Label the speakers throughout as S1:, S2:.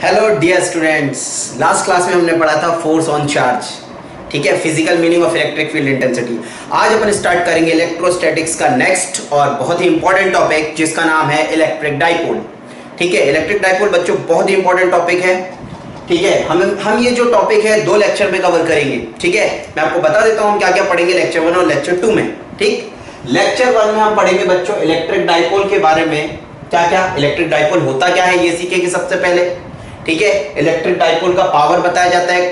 S1: Hello dear students, last class में हमने पढ़ा था फोर्स ऑन चार्ज। ठीक है, physical meaning of electric field intensity. आज अपन स्टार्ट करेंगे इलेक्ट्रोस्टैटिक्स का नेक्स्ट और बहुत ही इंपॉर्टेंट टॉपिक जिसका नाम है इलेक्ट्रिक डाइपोल। ठीक है, इलेक्ट्रिक डाइपोल बच्चों बहुत ही इंपॉर्टेंट टॉपिक है। ठीक है, हम ये जो टॉपिक है 2 लेक्चर में कवर करेंगे। ठीक है, मैं आपको बता देता हूँ हम क्या क्या पढ़ेंगे लेक्चर 1 और लेक्चर 2 में। ठीक, लेक्चर 1 में हम पढ़ेंगे बच्चों इलेक्ट्रिक डाइपोल के बारे में। क्या क्या इलेक्ट्रिक डाइपोल होता क्या है ये सीखेंगे सबसे पहले। ठीक है, इलेक्ट्रिक डाइपोल का पावर बताया जाता है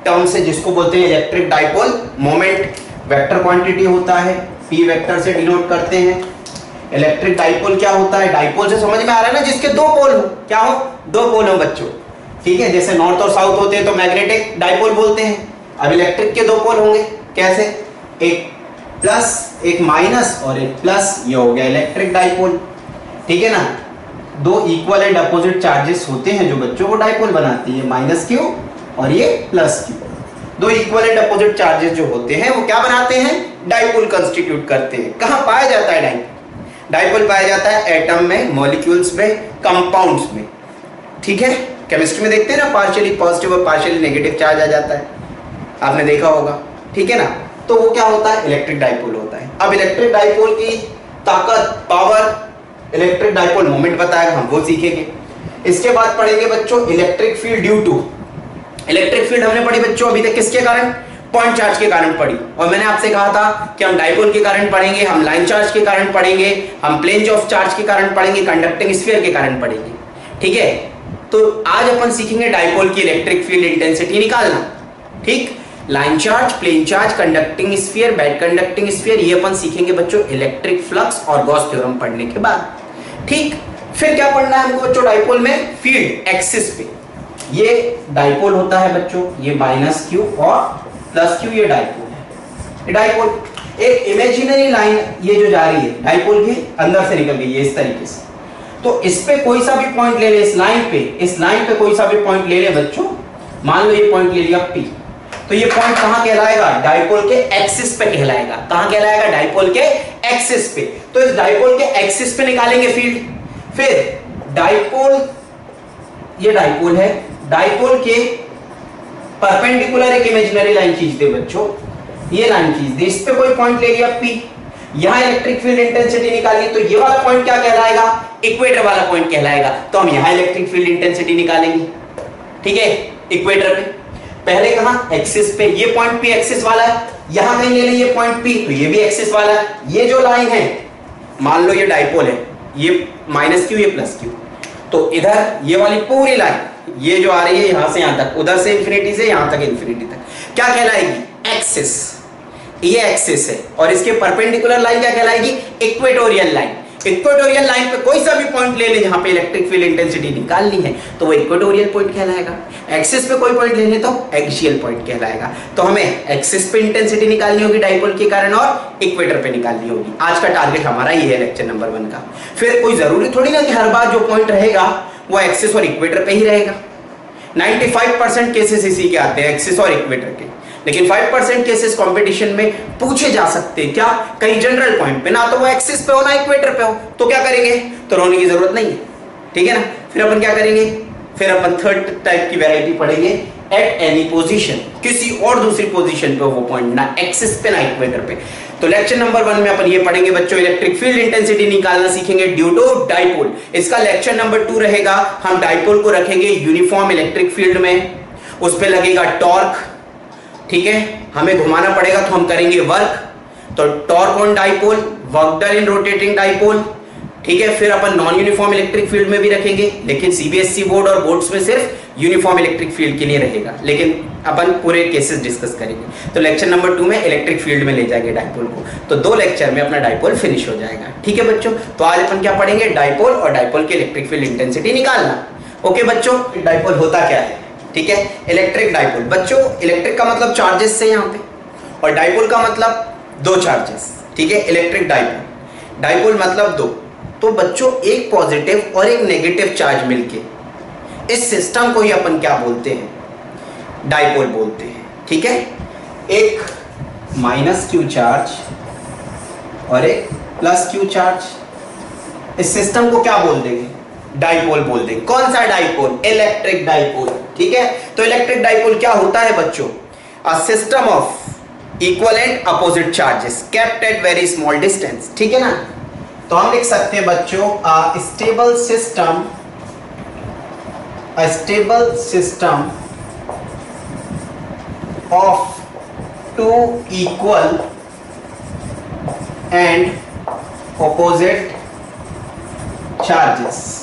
S1: टर्म से जिसको बोलते हैं electric dipole moment. Vector quantity होता है, पी वेक्टर से डिनोट करते हैं। इलेक्ट्रिक डाइपोल क्या होता है, डाइपोल से समझ में आ रहा है ना, जिसके 2 पोल हो। क्या हो, 2 पोल हो बच्चों। ठीक है, जैसे नॉर्थ और साउथ होते हैं तो मैग्नेटिक डाइपोल बोलते हैं। अब इलेक्ट्रिक के 2 पोल होंगे, कैसे, एक प्लस एक माइनस और एक प्लस, ये हो गया इलेक्ट्रिक डाइपोल। ठीक है ना, 2 इक्वल एंड अपोजिट चार्जेस होते हैं जो बच्चों को डाइपोल बनाती है, माइनस क्यू और ये plus Q. 2 equal and opposite charges जो होते हैं वो क्या बनाते हैं, डाइपोल कंस्टिट्यूट करते हैं। कहां पाया जाता है डाइपोल? डाइपोल पाया जाता है एटम में, मॉलिक्यूल्स में, कंपाउंड्स में। ठीक है, केमिस्ट्री में देखते हैं ना, पार्शियली पॉजिटिव और पार्शियली नेगेटिव चार्ज आ जाता है, आपने देखा होगा। ठीक है ना, तो वो क्या होता है, इलेक्ट्रिक डाइपोल होता है। अब इलेक्ट्रिक डाइपोल की ताकत, पावर, इलेक्ट्रिक डाइपोल मोमेंट बताएगा, हम वो सीखेंगे। इसके बाद पढ़ेंगे बच्चों electric field due to. Electric field हमने पढ़ी बच्चों अभी तक किसके कारण, पॉइंट चार्ज के कारण पढ़ी। और मैंने आपसे कहा था कि हम डाइपोल के कारण पढ़ेंगे, हम लाइन चार्ज के कारण पढ़ेंगे, हम प्लेन ऑफ चार्ज के कारण पढ़ेंगे, कंडक्टिंग स्फीयर के कारण पढ़ेंगे। ठीक है, तो आज अपन सीखेंगे डाइपोल की इलेक्ट्रिक फील्ड इंटेंसिटी निकालना। ठीक, line charge, plane charge, conducting sphere, bad conducting sphere, ये अपन सीखेंगे बच्चों इलेक्ट्रिक फ्लक्स और गॉस थ्योरम पढ़ने के बाद। ठीक, फिर क्या पढ़ना है हमको बच्चों, डाइपोल में फील्ड एक्सिस पे। ये डाइपोल होता है बच्चों, ये माइनस क्यू और प्लस क्यू, ये डाइपोल है। ये डाइपोल एक इमेजिनरी लाइन ये जो जा रही है डाइपोल के अंदर से निकल गई है इस तरीके से। तो इस पे कोई सा भी पॉइंट ले ले, इस लाइन पे कोई सा भी पॉइंट ले ले बच्चों, मान लो ये पॉइंट ले लिया P, तो ये पॉइंट कहां कहलाएगा, डाइपोल के एक्सिस पे कहलाएगा। कहां कहलाएगा, डाइपोल के एक्सिस पे। तो इस डाइपोल के एक्सिस पे निकालेंगे फील्ड। फिर डाइपोल, ये डाइपोल है, डाइपोल के परपेंडिकुलर एक इमेजिनरी लाइन खींच दे बच्चों, ये लाइन खींच दे, इस पे कोई पॉइंट ले लिया P, यहां इलेक्ट्रिक फील्ड इंटेंसिटी निकाली, तो ये वाला पॉइंट क्या कहलाएगा, इक्वेटर वाला पॉइंट कहलाएगा। तो हम यहां इलेक्ट्रिक फील्ड इंटेंसिटी निकालेंगे। ठीक है, इक्वेटर पे, पहले कहां, एक्सिस पे, ये पॉइंट P एक्सिस वाला है, यहां कहीं ले लीजिए पॉइंट P, तो ये भी एक्सिस वाला है। ये जो लाइन है, मान लो ये डाइपोल है, ये माइनस क्यू, ये प्लस क्यू, तो इधर ये वाली पूरी लाइन, ये जो आ रही है यहां से यहां तक, उधर से इंफिनिटी से यहां तक इंफिनिटी तक, क्या कहलाएगी, एक्सिस। ये एक्सिस है और इसके परपेंडिकुलर लाइन क्या कहलाएगी, इक्वेटोरियल लाइन। इक्वेटोरियल लाइन पे कोई सा भी पॉइंट ले ले जहां पे इलेक्ट्रिक फील्ड इंटेंसिटी निकालनी है तो वो इक्वेटोरियल पॉइंट कहलाएगा। एक्सिस पे कोई पॉइंट ले ले तो एक्सियल पॉइंट कहलाएगा। तो हमें एक्सिस पे इंटेंसिटी निकालनी होगी डाइपोल के कारण और इक्वेटर पे निकालनी होगी। आज का टारगेट हमारा ये है लेक्चर नंबर 1 का। फिर कोई जरूरी थोड़ी ना कि हर बार जो पॉइंट रहेगा वो एक्सिस और इक्वेटर पे ही रहेगा। 95% केसेस इसी के आते हैं, एक्सिस और इक्वेटर के, लेकिन 5% केसेस कंपटीशन में पूछे जा सकते हैं। क्या, कहीं जनरल पॉइंट पे ना तो वो एक्सिस पे हो ना इक्वेटर पे हो, तो क्या करेंगे, तो रोने की जरूरत नहीं है। ठीक है ना, फिर अपन क्या करेंगे, फिर अपन थर्ड टाइप की वैरायटी पढ़ेंगे, एट एनी पोजीशन, किसी और दूसरी पोजीशन पे वो पॉइंट, ना एक्सिस पे ना इक्वेटर पे। तो लेक्चर नंबर 1 में अपन ये पढ़ेंगे बच्चों इलेक्ट्रिक फील्ड इंटेंसिटी निकालना सीखेंगे ड्यू टू डाइपोल। इसका लेक्चर नंबर 2 रहेगा, हम डाइपोल को रखेंगे यूनिफॉर्म इलेक्ट्रिक फील्ड में, उस पर लगेगा टॉर्क। ठीक है, हमें घुमाना पड़ेगा तो हम करेंगे वर्क, तो torque on dipole, work done in rotating dipole. ठीक है, फिर अपन नॉन यूनिफॉर्म इलेक्ट्रिक फील्ड में भी रखेंगे, लेकिन सीबीएसई बोर्ड और बोर्ड्स में सिर्फ यूनिफॉर्म इलेक्ट्रिक फील्ड के लिए रहेगा, लेकिन अपन पूरे केसेस डिस्कस करेंगे। तो लेक्चर नंबर 2 में इलेक्ट्रिक फील्ड में ले जाएंगे डाइपोल को, तो 2 लेक्चर में अपना डाइपोल फिनिश हो जाएगा। ठीक है बच्चों, तो आज अपन क्या पढ़ेंगे, डाइपोल और डाइपोल की इलेक्ट्रिक फील्ड इंटेंसिटी निकालना। ओके बच्चों, डाइपोल होता क्या है। ठीक है, इलेक्ट्रिक डाइपोल बच्चों, इलेक्ट्रिक का मतलब चार्जेस से यहाँ पे, और डाइपोल का मतलब 2 चार्जेस। ठीक है, इलेक्ट्रिक डाइपोल, डाइपोल मतलब 2, तो बच्चों एक पॉजिटिव और एक नेगेटिव चार्ज मिलके इस सिस्टम को ही अपन क्या बोलते हैं, डाइपोल बोलते हैं। ठीक है, एक माइनस क्यू चार्ज और एक प्लस क्यू चार्ज, इस सिस्टम को क्या बोल देंगे, डाइपोल बोल देंगे। कौन सा डाइपोल? Electric dipole. ठीक है, तो इलेक्ट्रिक डाइपोल क्या होता है बच्चों? A system of equal and opposite charges kept at very small distance. ठीक है ना, तो हम लिख सकते हैं बच्चों stable system of two equal and opposite charges.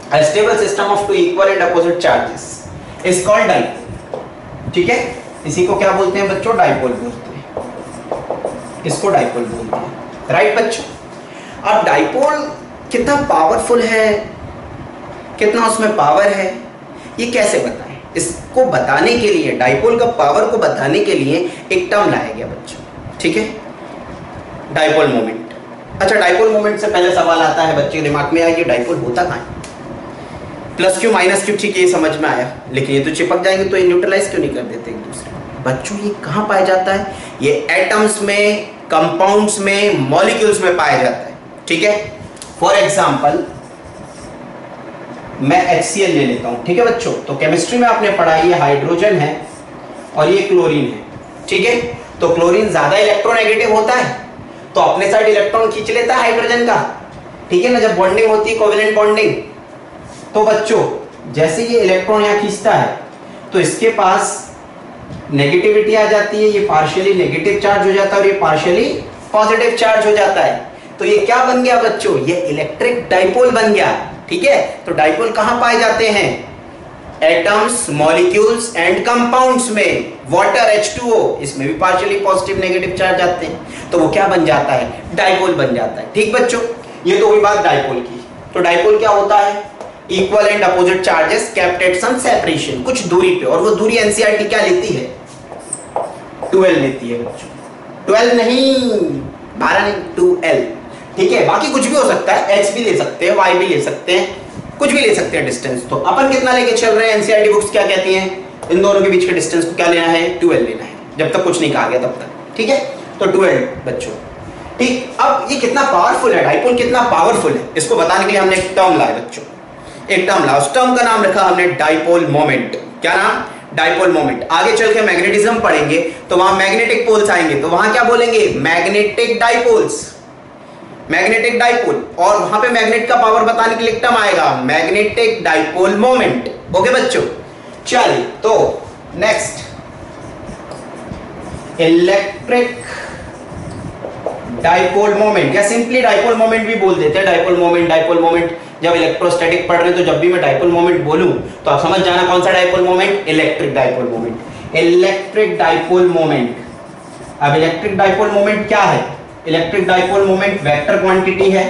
S1: A stable system of two equal and opposite charges is called dipole। ठीक है, इसी को क्या बोलते हैं बच्चों? डाइपोल बोलते हैं, इसको डाइपोल बोलते हैं। राइट बच्चों, अब डाइपोल कितना पावरफुल है, कितना उसमें पावर है, ये कैसे बताएं? इसको बताने के लिए, डाइपोल का पावर को बताने के लिए एक टर्म लाया गया बच्चों। ठीक है, डाइपोल मोमेंट। अच्छा, डाइपोल मोमेंट से पहले सवाल आता है बच्चे के दिमाग में, आया कि डाइपोल होता कहाँ है? प्लस क्यू माइनस क्यू, ठीक है, ये समझ में आया, लेकिन ये तो चिपक जाएंगे, तो ये न्यूट्रलाइज क्यों नहीं कर देते एक दूसरे को? बच्चों ये कहाँ पाया जाता है? ये एटम्स में, कंपाउंड्स में, मॉलिक्यूल्स में पाया जाता है। ठीक है, फॉर एग्जाम्पल मैं HCl ले लेता हूँ। ठीक है बच्चों, तो केमिस्ट्री में आपने पढ़ा, ये हाइड्रोजन है और ये क्लोरीन है। ठीक है, तो क्लोरीन ज्यादा इलेक्ट्रोनेगेटिव होता है, तो अपने साइड इलेक्ट्रॉन खींच लेता है हाइड्रोजन का। ठीक है ना, जब बॉन्डिंग होती है, कोवेलेंट बॉन्डिंग, तो बच्चों जैसे ये इलेक्ट्रॉन यहाँ खींचता है तो इसके पास नेगेटिविटी आ जाती है, ये पार्शियली नेगेटिव चार्ज हो जाता है और ये पार्शियली पॉजिटिव चार्ज हो जाता है। तो ये क्या बन गया बच्चों? ये इलेक्ट्रिक डाइपोल बन गया। ठीक है, तो डाइपोल कहां पाए जाते हैं? एटम्स, मॉलिक्यूल्स एंड कंपाउंड्स में। वाटर H2O, इसमें भी पार्शियली पॉजिटिव नेगेटिव चार्ज आते हैं, तो वो क्या बन जाता है? डाइपोल बन जाता है। ठीक बच्चों, ये तो हुई बात डाइपोल की। तो डाइपोल क्या होता है? Equal and opposite charges kept at some separation, कुछ दूरी पे, और वो दूरी एनसीईआरटी क्या लेती है? 12 लेती है बच्चों। 12 नहीं, 12 नहीं, 2L। ठीक है, बाकी कुछ भी हो सकता है, H भी ले सकते हैं, Y भी ले सकते हैं, कुछ भी ले सकते हैं डिस्टेंस। तो अपन कितना लेके चल रहे हैं? एनसीईआरटी बुक्स क्या कहती हैं? इन दोनों के बीच के डिस्टेंस को क्या लेना है? 12 लेना है, जब तक कुछ नहीं कहा गया तब तक। ठीक है, तो 12 बच्चों। ठीक, अब ये कितना पावरफुल है, डाइपोल कितना पावरफुल है, इसको बताने के लिए हमने एक टर्म लाया बच्चों, एक टर्म ला, उस टर्म का नाम रखा हमने डाइपोल मोमेंट। क्या नाम? Dipole moment. आगे चल के मैग्नेटिज्म पढ़ेंगे तो वहां मैग्नेटिक पोल्स आएंगे, तो वहां क्या बोलेंगे? Magnetic dipoles, magnetic dipole. और वहां पे मैग्नेट का पावर बताने के लिए एक टर्म आएगा, मैग्नेटिक डाइपोल मोमेंट। ओके बच्चों, चलिए तो नेक्स्ट, इलेक्ट्रिक डाइपोल मोमेंट, या सिंपली डाइपोल मोमेंट भी बोल देते हैं। डाइपोल मोमेंट, डाइपोल मोमेंट, जब इलेक्ट्रोस्टैटिक पढ़ रहे हैं तो जब भी मैं डाइपोल मोमेंट बोलूं तो आप समझ जाना कौन सा dipole moment? Electric dipole moment. Electric dipole moment. अब इलेक्ट्रिक डाइपोल मोमेंट क्या है? Electric dipole moment vector quantity है,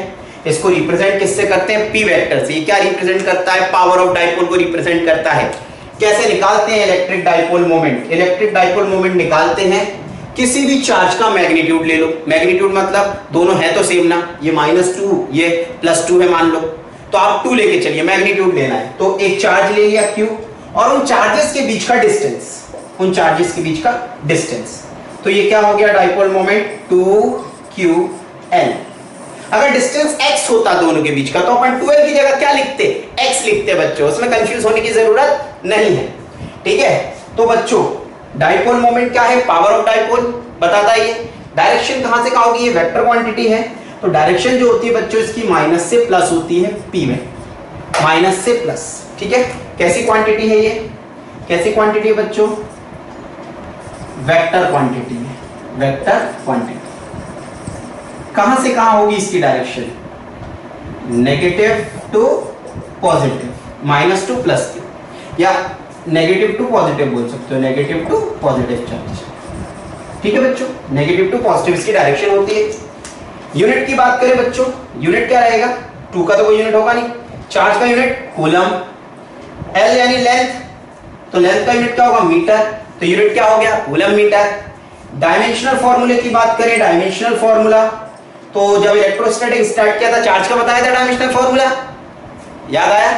S1: इसको रिप्रेजेंट किससे करते हैं? P वेक्टर से। ये क्या रिप्रेजेंट करता है? पावर ऑफ डाइपोल को रिप्रेजेंट करता है। कैसे निकालते हैं electric dipole moment? Electric dipole moment निकालते हैं, किसी भी चार्ज का मैग्नीट्यूड ले लो। मैग्नीट्यूड मतलब दोनों है तो सेम ना, ये -2, ये +2 है मान लो, तो आप 2 लेके चलिए, मैग्नीट्यूड लेना है। तो एक चार्ज ले लिया Q, और उन चार्जेस के बीच का डिस्टेंस, उन चार्जेस के बीच का डिस्टेंस, तो ये क्या हो गया? Dipole moment 2QL। अगर डिस्टेंस x होता दोनों के बीच का तो अपन 12 की जगह क्या लिखते? x लिखते बच्चों, उसमें कंफ्यूज होने की जरूरत नहीं है। ठीक है, तो बच्चों डाइपोल मोमेंट क्या है? पावर ऑफ डाइपोल बताता है। ये डायरेक्शन कहां से कहां होगी? ये वेक्टर क्वांटिटी है, तो डायरेक्शन जो होती है बच्चों इसकी माइनस से प्लस होती है P में, माइनस से प्लस। ठीक है, कैसी क्वांटिटी है ये? कैसी क्वांटिटी है बच्चों? वेक्टर क्वांटिटी है, वेक्टर क्वांटिटी। कहां से कहां होगी इसकी direction? Negative to positive, minus to plus की, या नेगेटिव टू पॉजिटिव बोल सकते हो, नेगेटिव टू पॉजिटिव चार्ज। ठीक है बच्चों, नेगेटिव टू पॉजिटिव इसकी डायरेक्शन होती है। यूनिट की बात करें बच्चों, यूनिट क्या रहेगा? 2 का तो कोई यूनिट होगा नहीं, चार्ज का यूनिट कूलम, L यानी लेंथ, तो लेंथ का यूनिट क्या होगा? मीटर, तो यूनिट क्या हो गया? Coulomb metre. डायमेंशनल फॉर्मूले की बात करें, डायमेंशनल फॉर्मूला, तो जब इलेक्ट्रोस्टैटिक स्टार्ट किया था चार्ज का बताया था डायमेंशनल फॉर्मूला, याद आया?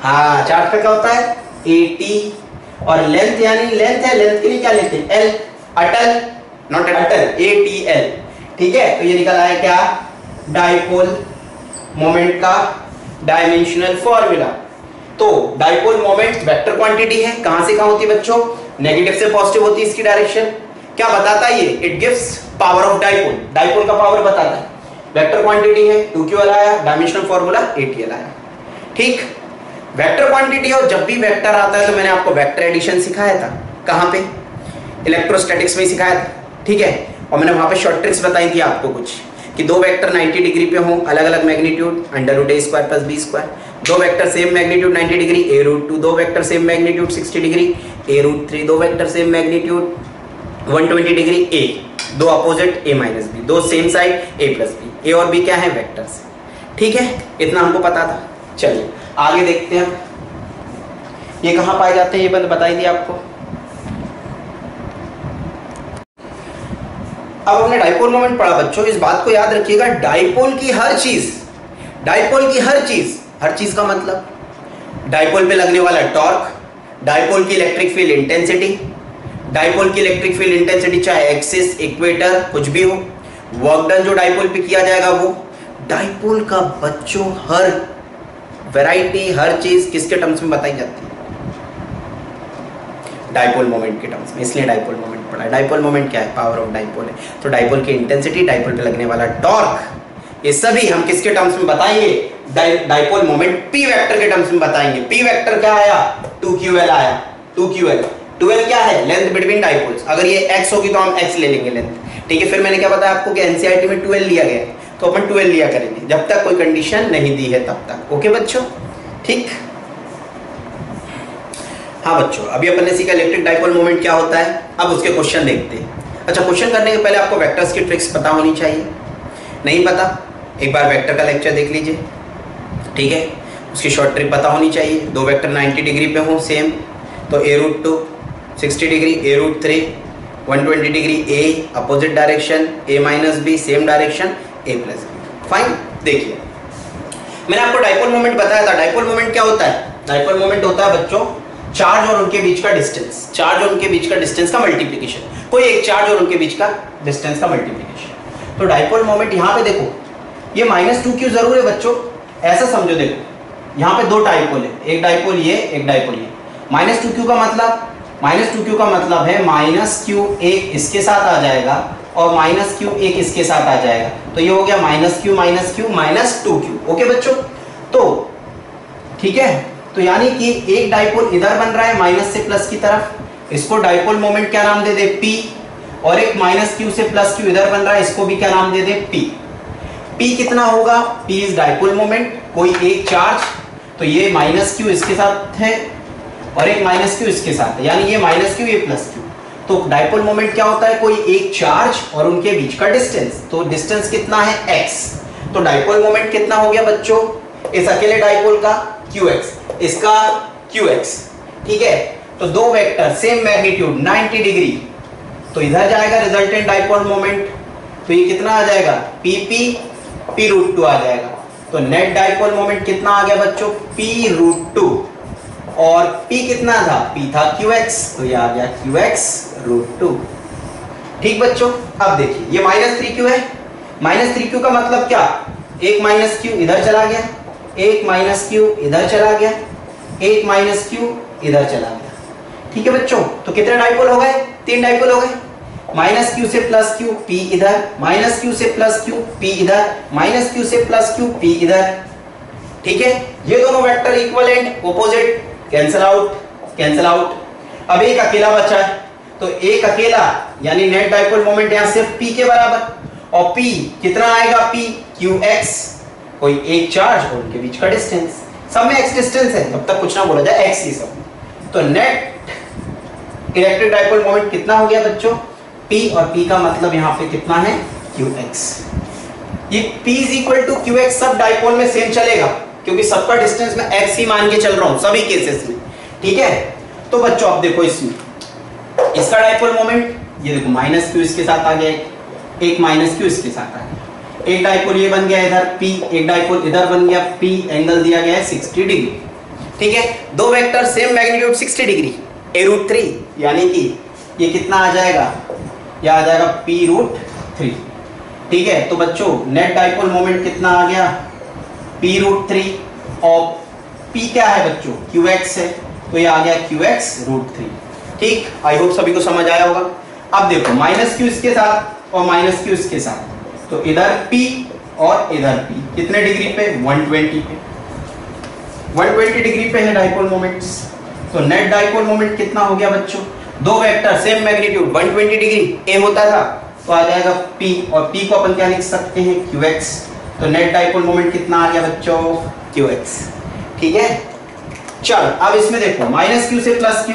S1: हाँ, चार्ज का क्या होता है? AT, और लेंथ यानी लेंथ है, लेंथ के लिए क्या लेते हैं? L, Atal, not Atal, ATL। ठीक है, तो ये निकल आया क्या? डाइपोल मोमेंट का डायमेंशनल फॉर्मूला। तो डाइपोल मोमेंट वेक्टर क्वांटिटी है, कहां से कहां होती है बच्चों, नेगेटिव से पॉजिटिव होती है इसकी डायरेक्शन। क्या बताता है ये, it gives power of dipole, dipole का पावर बताता है। वेक्टर क्वांटिटी है 2ql आया, डायमेंशनल फॉर्मूला 8l आया। ठीक, वेक्टर क्वांटिटी और जब भी वेक्टर आता है तो मैंने आपको वेक्टर एडिशन सिखाया था, कहां पे, इलेक्ट्रोस्टैटिक्स में सिखाया था, ठीक है। और मैंने वहां पे शॉर्ट ट्रिक्स बताई थी आपको कुछ, कि दो वेक्टर 90 डिग्री पे हो, अलग अलग मैग्नीट्यूड, √a² + b², दो vector same magnitude 90 degree a√2, दो vector same magnitude 60 degree a√3, दो vector same magnitude 120 degree a, दो अपोजिट a - b, दो same side a + b, a और b क्या है, वेक्टर्स। ठीक है, इतना हमको पता था। चलिए आगे देखते हैं, ये कहां पाए जाते हैं, ये बात बताई थी आपको। अब हमने डाइपोल मोमेंट पढ़ा बच्चों, इस बात को याद रखिएगा, डाइपोल की हर चीज, डाइपोल की हर चीज का मतलब डाइपोल पे लगने वाला टॉर्क, डाइपोल की इलेक्ट्रिक फील्ड इंटेंसिटी, डाइपोल की इलेक्ट्रिक फील्ड इंटेंसिटी चाहे एक्सिस, इक्वेटर कुछ भी हो, वर्क डन जो डाइपोल पे किया जाएगा वो, डाइपोल का बच्चों हर वैरायटी, हर चीज किसके टर्म्स में बताई जाती है, डाइपोल मोमेंट के टर्म्स में। इसलिए डाइपोल मोमेंट पढ़ा है। डाइपोल मोमेंट क्या है, पावर ऑफ डाइपोल है। तो डाइपोल की इंटेंसिटी, डाइपोल पे लगने वाला टॉर्क, ये सभी हम किसके टर्म्स में बताएंगे, डाइपोल मोमेंट पी वेक्टर के टर्म्स में बताएंगे। पी वेक्टर क्या आया, 2ql आया, 2ql, 2l क्या है, लेंथ बिटवीन डाइपोल्स। अगर ये x होगी तो हम x ले लेंगे लेंथ, ठीक है। फिर मैंने क्या बताया आपको कि एनसीईआरटी में 2l लिया गया है, तो अपन 2l लिया करेंगे जब तक कोई कंडीशन नहीं दी है तब तक। ओके बच्चों, ठीक। हाँ बच्चों, अभी अपन ने सीखा इलेक्ट्रिक डाइपोल मोमेंट क्या होता है। अब उसके क्वेश्चन देखते हैं। अच्छा, क्वेश्चन करने के पहले आपको वेक्टर्स की ट्रिक्स पता होनी चाहिए, नहीं पता एक बार वेक्टर का लेक्चर देख लीजिए, ठीक है। उसकी शॉर्ट ट्रिक पता होनी चाहिए। दो वेक्टर 90 डिग्री पे हो सेम, तो a√2 60 degree, a√3 120 degree, a opposite direction, a - b same direction, a + b। Fine, देखिए मैंने आपको डाइपोल मोमेंट बताया था। डाइपोल मोमेंट क्या होता है, डाइपोल मोमेंट होता है बच्चों चार्ज और उनके बीच का डिस्टेंस, चार्ज और उनके बीच का डिस्टेंस का मल्टीप्लिकेशन, कोई एक चार्ज और उनके बीच का डिस्टेंस का मल्टीप्लिकेशन। तो डाइपोल मोमेंट यहाँ पे देखो, ये -2q जरूर है बच्चों, ऐसा समझो। देखो यहाँ पे दो डाइपोल है, एक डाइपोल ये, एक डाइपोल ये। -2q का मतलब, -2q का मतलब है -q एक इसके साथ आ जाएगा और -q एक इसके साथ आ जाएगा, तो ये हो गया -q -2q। ओके बच्चों, तो ठीक है, तो यानी कि एक डाइपोल इधर बन रहा है माइनस से प्लस की तरफ, इसको डाइपोल मोमेंट क्या नाम दे दे, P। और एक -q से +q इधर बन रहा है, इसको भी क्या नाम दे दे, P। P कितना होगा, P इज डाइपोल मोमेंट, कोई एक चार्ज, तो ये -q इसके साथ है और एक -q इसके साथ है, यानी ये -q ये +q। तो डाइपोल मोमेंट क्या होता है, कोई एक चार्ज और उनके बीच का डिस्टेंस। तो डिस्टेंस कितना है, x। तो डाइपोल मोमेंट कितना हो गया बच्चों, इस अकेले डाइपोल का qx, इसका qx, ठीक है। तो दो वेक्टर सेम मैग्नीट्यूड 90 डिग्री, तो इधर जाएगा रिजल्टेंट डाइपोल मोमेंट, तो ये कितना आ जाएगा, p√2 आ जाएगा। तो नेट डाइपोल मोमेंट कितना आ गया बच्चों, p√2, और p कितना था, p था qx, तो ये आ गया qx√2। ठीक बच्चों, अब देखिए ये -3q है, -3q का मतलब क्या, एक -q इधर चला गया, एक -q इधर चला गया, एक -q इधर चला गया। ठीक है बच्चों, तो कितने डाइपोल हो गए, 3 डाइपोल हो गए। -q से +q p इधर, -q से +q p इधर, -q से +q p इधर। ठीक है, ये दोनों vector equivalent, opposite, cancel out, cancel out. अब एक अकेला बचा है, तो एक अकेला यानी नेट डाइपोल मोमेंट यहां सिर्फ p के बराबर, और p कितना आएगा, p qx, कोई एक चार्ज और उनके बीच का डिस्टेंस, सब में x डिस्टेंस है, तब तक कुछ ना बोला जाए, x ही सब। तो नेट इलेक्ट्रिक डाइपोल मोमेंट कितना हो गया बच्चों, P, और P का मतलब यहाँ पे कितना है, qx। ये P = qx सब डाइपोल में सेम चलेगा, क्योंकि सबका डिस्टेंस मैं x ही मान के चल रहा हूं सभी केसेस में। ठीक है, तो बच्चों अब देखो इसमें इसका डाइपोल मोमेंट, ये देखो -q इसके साथ आ गया, एक -q इसके साथ आ गया, एक डाइपोल ये बन गया इधर P, एक डाइपोल इधर बन गया P, एंगल दिया गया है 60 डिग्री। ठीक है, दो vector same magnitude 60 degree, a√3, यानी कि ये कितना आ जाएगा, यह आ जाएगा p√3। ठीक है, तो बच्चों नेट डाइपोल मोमेंट कितना आ गया, p√3 और p क्या है बच्चों, qx है, तो ये आ गया qx√3। ठीक, आई होप सभी को समझ आया होगा। अब देखो -q इसके साथ और -q इसके साथ, तो इधर p और इधर p कितने डिग्री पे, 120 पे, 120 डिग्री पे है डाइपोल मोमेंट्स। तो नेट डाइपोल मोमेंट कितना हो गया बच्चों, दो वेक्टर सेम मैग्नीट्यूड 120 डिग्री ए होता था, तो आ जाएगा p, और p को अपन क्या लिख सकते हैं, qx। तो नेट डाइपोल मोमेंट कितना आ गया बच्चों, qx। ठीक है, चल अब इसमें देखो -q से +q,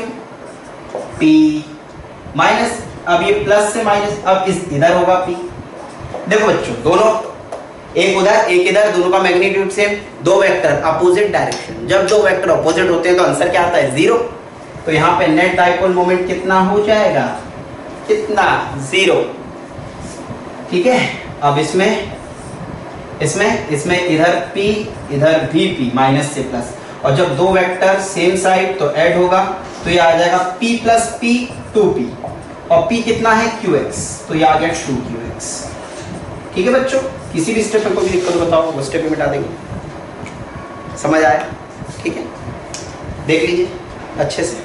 S1: p माइनस, अब ये प्लस से माइनस, अब इस इधर होगा p। देखो बच्चों दोनों, एक उधर एक इधर, दोनों का मैग्नीट्यूड सेम, दो वेक्टर अपोजिट डायरेक्शन। जब दो वेक्टर अपोजिट होते हैं तो आंसर क्या आता है, 0। तो यहाँ पे नेट डाइपोल मोमेंट कितना हो जाएगा, कितना, 0। ठीक है, अब इसमें इधर p इधर भी p, माइनस से प्लस, और जब दो वेक्टर सेम साइड तो ऐड होगा, तो ये आ जाएगा p + p 2p, और p कितना है, qx, तो ये आ गया 2qx। ठीक है बच्चों, किसी भी स्टेप में कोई दिक्कत बताओ, वो स्टेप में मिटा देंगे। समझ आया? ठीक है, देख लीजिए अच्छे से।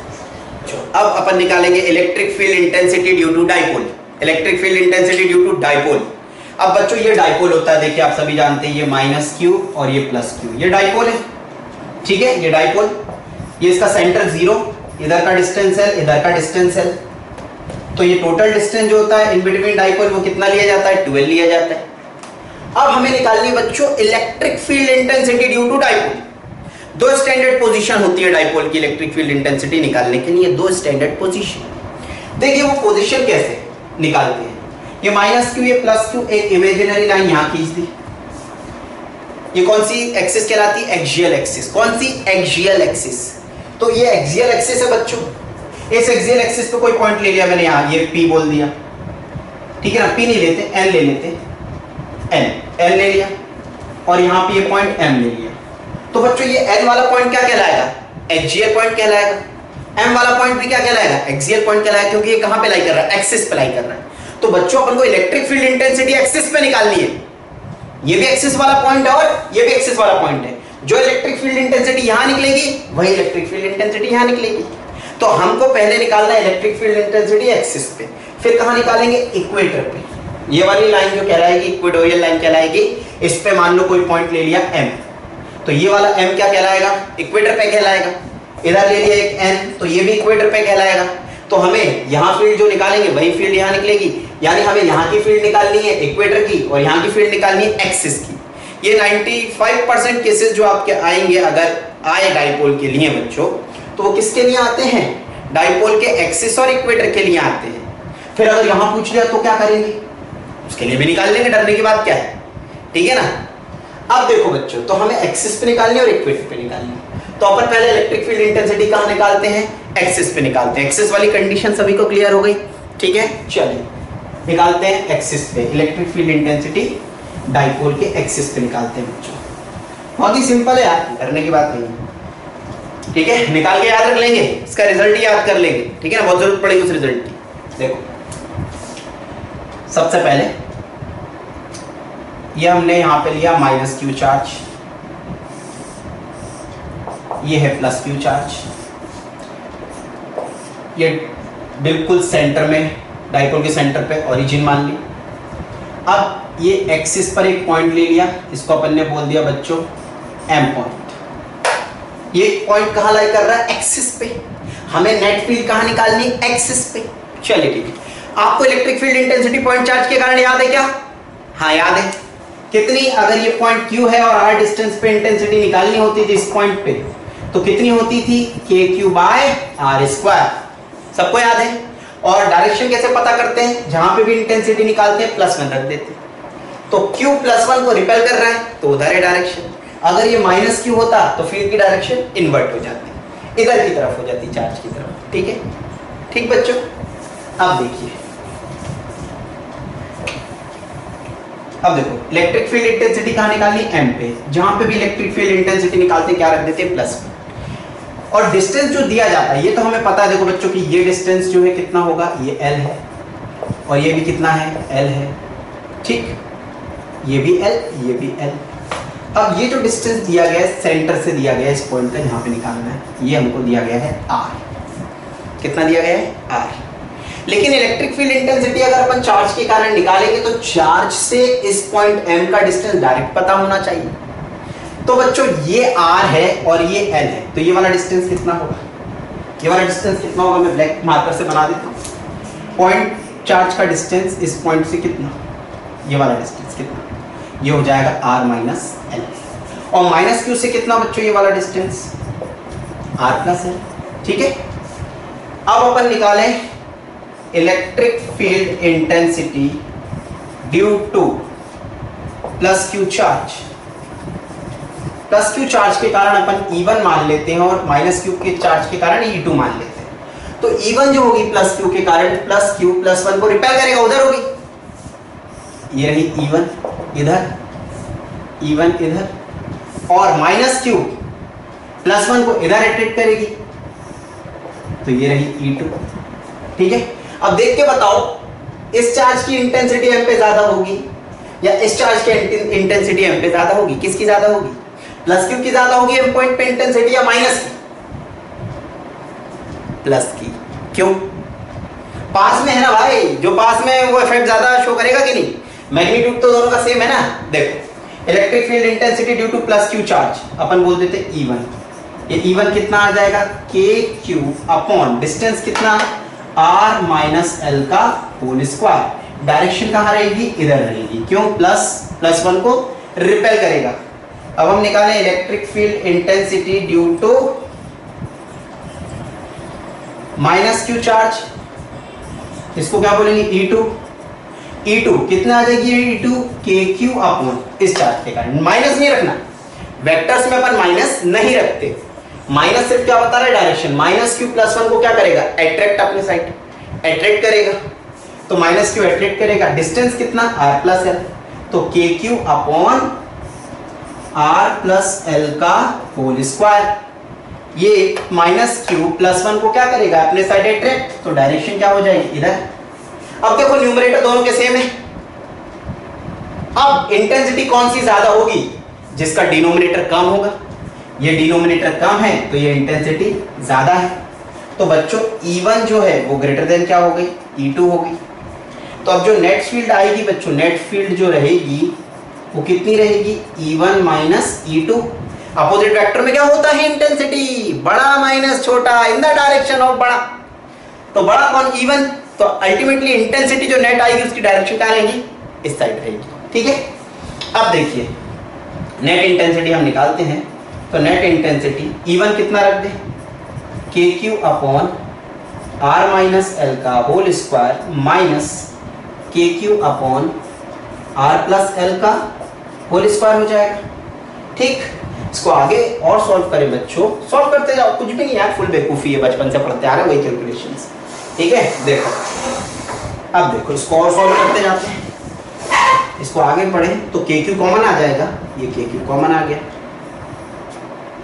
S1: अब अपन निकालेंगे electric field intensity due to dipole. Electric field intensity due to dipole. अब बच्चों ये डाइपोल होता है, देखिए आप सभी जानते हैं, ये -q और ये +q, ये डाइपोल है। ठीक है, ये डाइपोल, ये इसका सेंटर 0, इधर का डिस्टेंस L, इधर का डिस्टेंस L, तो ये टोटल डिस्टेंस जो होता है इन बिटवीन डाइपोल वो कितना लिया जाता है, 12 लिया जाता है। अब हमें निकालनी है बच्चों electric field intensity due to dipole. दो स्टैंडर्ड पोजीशन होती है डाइपोल की इलेक्ट्रिक फील्ड इंटेंसिटी निकालने के लिए, दो स्टैंडर्ड पोजीशन। देखिए वो पोजीशन कैसे निकालते हैं, ये -q ये +q, एक इमेजिनरी लाइन यहां खींच दी। ये कौन सी एक्सिस कहलाती है, एक्सियल एक्सिस। कौन सी, एक्सियल एक्सिस। तो ये एक्सियल एक्सिस है बच्चों, इस एक्सियल एक्सिस पे कोई पॉइंट ले लिया मैंने, यहां ये p बोल दिया। ठीक है ना, p नहीं लेते, n ले लेते, n ले लिया, और यहां पे ये पॉइंट m ले लिया। तो बच्चों ये n वाला पॉइंट क्या कहलाएगा, एक्सियल पॉइंट कहलाएगा। m वाला पॉइंट भी क्या कहलाएगा, एक्सियल पॉइंट कहलाएगा, क्योंकि ये कहां पे लाई कर रहा है, एक्सिस पे लाई कर रहा है। तो बच्चों अपन को इलेक्ट्रिक फील्ड इंटेंसिटी एक्सिस पे निकालनी है। ये भी एक्सिस वाला पॉइंट है और ये भी एक्सिस वाला पॉइंट है। जो इलेक्ट्रिक फील्ड इंटेंसिटी यहां निकलेगी वही इलेक्ट्रिक फील्ड इंटेंसिटी यहां निकलेगी। तो हमको पहले निकालना है इलेक्ट्रिक फील्ड इंटेंसिटी एक्सिस पे, फिर कहां निकालेंगे, इक्वेटर पे। ये वाली लाइन जो कहलाएगी इक्वेटोरियल लाइन कहलाएगी। इस पे मान लो कोई पॉइंट ले लिया m, तो ये वाला m क्या कहलाएगा, इक्वेटर पे कहलाएगा। इधर ले लिया एक n, तो ये भी इक्वेटर पे कहलाएगा। तो हमें यहाँ फील्ड जो निकालेंगे वही फील्ड यहाँ निकलेगी, यानी हमें यहाँ की फील्ड निकालनी है इक्वेटर की, और यहाँ की फील्ड निकालनी है एक्सिस की। ये 95% केसेस जो आपके आएंगे अगर आए डाइपोल के लिए बच्चों, तो वो किसके लिए आते हैं, डाइपोल के एक्सिस और इक्वेटर के लिए आते हैं। फिर अगर यहाँ पूछ लिया तो क्या करेंगे, उसके लिए भी निकाल लेंगे, डरने की बात क्या है। ठीक है ना। अब देखो बच्चों, तो हमें एक्सिस पे निकालनी है और इक्वेटर पे निकालनी है। तो अपन पहले इलेक्ट्रिक फील्ड इंटेंसिटी कहाँ निकालते हैं, एक्सिस पे निकालते हैं। एक्सिस वाली कंडीशन सभी को क्लियर हो गई। ठीक है, चलिए निकालते हैं एक्सिस पे इलेक्ट्रिक फील्ड इंटेंसिटी, डाइपोल के एक्सिस पे निकालते हैं बच्चों। बहुत ही सिंपल है यार, डरने की बात नहीं है। ठीक है, निकाल के याद रख लेंगे, इसका रिजल्ट ही याद कर लेंगे। ठीक है ना, बहुत जरूरत पड़ेगी उस रिजल्ट की। देखो सबसे पहले ये हमने यहां पे लिया -q चार्ज, ये है +q चार्ज, ये बिल्कुल सेंटर में, डाइपोल के सेंटर पे ओरिजिन मान ली। अब ये एक्सिस पर एक पॉइंट ले लिया, इसको अपन ने बोल दिया बच्चों m पॉइंट। ये पॉइंट कहाँ लाई कर रहा है, एक्सिस पे। हमें नेट फील्ड कहाँ निकालनी, एक्सिस पे। चलिए ठीक है, आपको electric field intensity point charge के कारण याद है क्या, हाँ याद है। कितनी, अगर ये पॉइंट q है और r डिस्टेंस पे इंटेंसिटी निकालनी होती थी इस पॉइंट पे, तो कितनी होती थी, kq/r²। सबको याद है। और डायरेक्शन कैसे पता करते हैं, जहां पे भी इंटेंसिटी निकालते हैं +1 रख देते हैं। तो q +1 को रिपेल कर रहा है तो उधर है डायरेक्शन। अगर ये -q होता तो फील्ड की डायरेक्शन इन्वर्ट हो जाती, इधर की तरफ हो जाती, चार्ज की तरफ। ठीक है, ठीक बच्चों। अब देखिए, अब देखो इलेक्ट्रिक फील्ड इंटेंसिटी कहाँ निकालनी, m पे। जहां पे भी इलेक्ट्रिक फील्ड इंटेंसिटी निकालते क्या रख देते हैं, +1। और डिस्टेंस जो दिया जाता है ये तो हमें पता है। देखो बच्चों की ये डिस्टेंस जो है कितना होगा, ये L है, और ये भी कितना है, L है। ठीक, ये भी L, ये भी L। अब ये जो डिस्टेंस दिया गया है सेंटर से दिया गया है इस पॉइंट का, यहाँ पे निकालना है, ये हमको दिया गया है r। कितना दिया गया है? r। लेकिन इलेक्ट्रिक फील्ड इंटेंसिटी अगर अपन चार्ज के कारण निकालेंगे तो चार्ज से इस पॉइंट m का डिस्टेंस डायरेक्ट पता होना चाहिए। तो बच्चों ये r है और ये l है, तो ये वाला डिस्टेंस कितना होगा? ये वाला डिस्टेंस कितना होगा? मैं ब्लैक मार्कर से बना देता हूँ। पॉइंट चार्ज का डिस्टेंस इस पॉइंट से कितना, ये वाला डिस्टेंस कितना, ये हो जाएगा r माइनस एल। और माइनस क्यू से कितना बच्चों ये वाला डिस्टेंस? r plus L. ठीक है, अब अपन निकालें electric field intensity due to plus Q charge. Plus Q charge के कारण अपन E1 मान लेते हैं और माइनस क्यू के चार्ज के कारण E2 मान लेते हैं। तो E1 जो होगी प्लस क्यू के कारण, प्लस क्यू प्लस 1 को रिपेल करेगा, उधर होगी, ये रही E1 इधर, E1 इधर, और माइनस क्यू प्लस 1 को इधर अट्रैक्ट करेगी, तो ये रही E2। ठीक है, अब देख के बताओ इस चार्ज की इंटेंसिटी m पे ज्यादा होगी या इस चार्ज की इंटेंसिटी m पे ज्यादा होगी? किसकी ज्यादा होगी? प्लस क्यू की ज्यादा होगी m पॉइंट पे इंटेंसिटी या माइनस की? प्लस की। क्यों? पास में है ना भाई, जो पास में है वो इफेक्ट ज्यादा शो करेगा कि नहीं? मैग्नीट्यूड तो दोनों का सेम है ना। देखो electric field intensity due to plus Q charge अपन बोल देते E1। ये E1 कितना आ जाएगा? KQ अपॉन डिस्टेंस कितना? R माइनस एल का होल स्क्वायर। डायरेक्शन कहाँ रहेगी? इधर रहेगी। क्यों? प्लस 1 को रिपेल करेगा। अब हम निकालें electric field intensity due to minus Q charge, इसको क्या बोलेंगे? E2 कितना आ जाएगी? E2 KQ अपॉन इस चार्ज के कारण। माइनस नहीं रखना, वेक्टर्स में अपन माइनस नहीं रखते। माइनस सिर्फ क्या बता रहा है? डायरेक्शन। माइनस क्यू प्लस 1 को क्या करेगा? अट्रैक्ट अपने साइड, अट्रैक्ट करेगा, तो माइनस क्यू अट्रैक्ट करेगा। डिस्टेंस कितना? R प्लस एल, तो KQ upon R plus L का होल स्क्वायर। ये माइनस क्यू प्लस 1 को क्या करेगा? अपने साइड अट्रैक्ट, तो डायरेक्शन क्या हो जाएगी? इधर। अब देखो न्यूमरेटर दोनों के सेम है। अब इंटेंसिटी कौन सी ज्यादा होगी? जिसका डिनोमिनेटर कम होगा। ये डिनोमिनेटर कम है तो ये इंटेंसिटी ज्यादा है। तो बच्चों E1 जो है वो ग्रेटर देन क्या हो गई? E2 हो गई। तो अब जो नेट फील्ड आएगी बच्चों, नेट फील्ड जो रहेगी वो कितनी रहेगी? E1 minus E2। Opposite vector में क्या होता है? इंटेंसिटी बड़ा माइनस छोटा इन द डायरेक्शन ऑफ बड़ा। तो बड़ा कौन? E1। तो अल्टीमेटली इंटेंसिटी जो नेट आएगी उसकी डायरेक्शन क्या रहेगी? इस साइड रहेगी। ठीक है, अब देखिए नेट इंटेंसिटी हम निकालते हैं। तो नेट इंटेंसिटी E1 कितना रख दे? KQ upon R minus L का whole square minus KQ upon R plus L का होल स्क्वायर हो जाएगा। ठीक, इसको आगे और सॉल्व करें बच्चों, सॉल्व करते जाओ, कुछ भी नहीं यार, फुल बेवकूफी है, बचपन से पढ़ते आ रहे वही कैलकुलेशंस। ठीक है, देखो अब देखो इसको और सॉल्व करते जाते हैं। इसको आगे पढ़ें तो KQ कॉमन आ जाएगा, ये KQ कॉमन आ गया,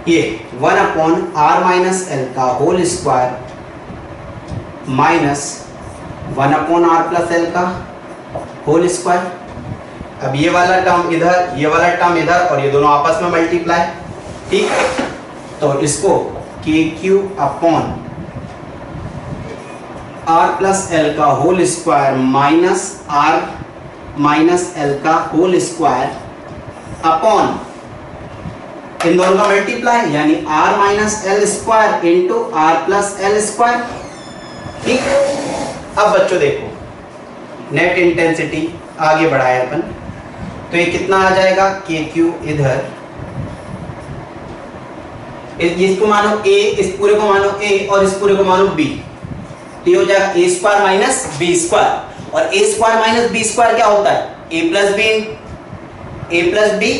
S1: ये 1 अपॉन R माइनस एल का whole square minus 1 upon R plus L का होल स्क्वायर। अब ये वाला टर्म इधर, ये वाला टर्म इधर, और ये दोनों आपस में मल्टीप्लाई। ठीक, तो इसको KQ upon R plus L का whole square minus R minus L का होल स्क्वायर अपॉन इन दोनों का मल्टीप्लाई, यानी R minus L square into R plus L square. ठीक, अब बच्चों देखो नेट इंटेंसिटी आगे बढ़ाए अपन, तो ये कितना आ जाएगा? KQ इधर, इसको मानो A, इस पूरे को मानो A और इस पूरे को मानो B, तो ये हो जाएगा A square minus B square. और A square minus B square क्या होता है? A plus B, A plus B,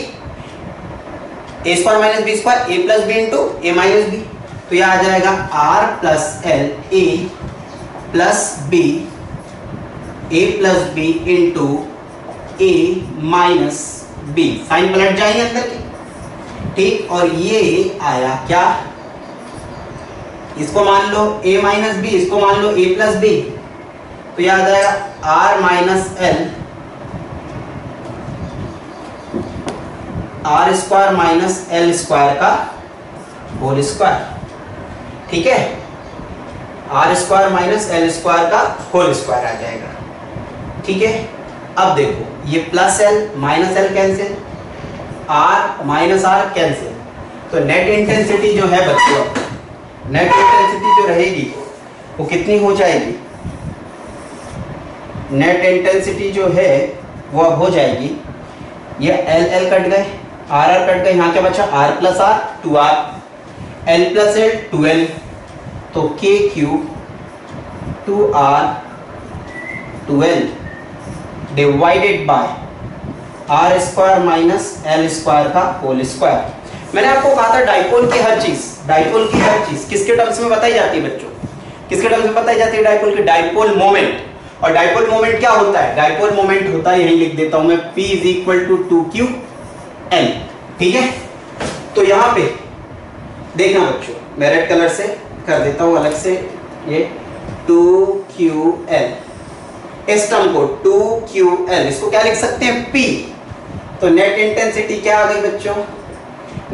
S1: A square minus B square, A plus B into A minus B। तो ये आ जाएगा R plus L A plus B, A plus B into A minus B। Sign पलट जाएंगे अंदर के। ठीक, और ये आया क्या? इसको मान लो A माइनस B, इसको मान लो A प्लस B, तो ये आ जाएगा R minus L, R square minus L square का होल स्क्वायर, ठीक है, R square minus L square का होल स्क्वायर आ जाएगा, ठीक है। अब देखो ये plus L minus L cancel, R minus R cancel, तो नेट इंटेंसिटी जो है बच्चों, नेट इंटेंसिटी जो रहेगी वो कितनी हो जाएगी, नेट इंटेंसिटी जो है वो अब हो जाएगी, ये एल एल कट गए, आर आर कट गए, यहाँ क्या बचा R plus R 2r, L plus L 2l, तो के cube 2r 2l divided by R square minus L square का होल स्क्वायर। मैंने आपको कहा था डाइपोल की हर चीज, डाइपोल की हर चीज किसके टर्म्स में बताई जाती है बच्चों, किसके टर्म्स में बताई जाती है डाइपोल की, डाइपोल मोमेंट। और डाइपोल मोमेंट क्या होता है, डाइपोल मोमेंट होता है, यही लिख देता हूं मैं, P = 2ql, ठीक है। तो यहां पे देखना बच्चों, मैं रेड कलर से कर देता हूं अलग से, ये 2ql, इस टर्म को 2ql, इसको क्या लिख सकते हैं P। तो नेट इंटेंसिटी क्या आ गई बच्चों,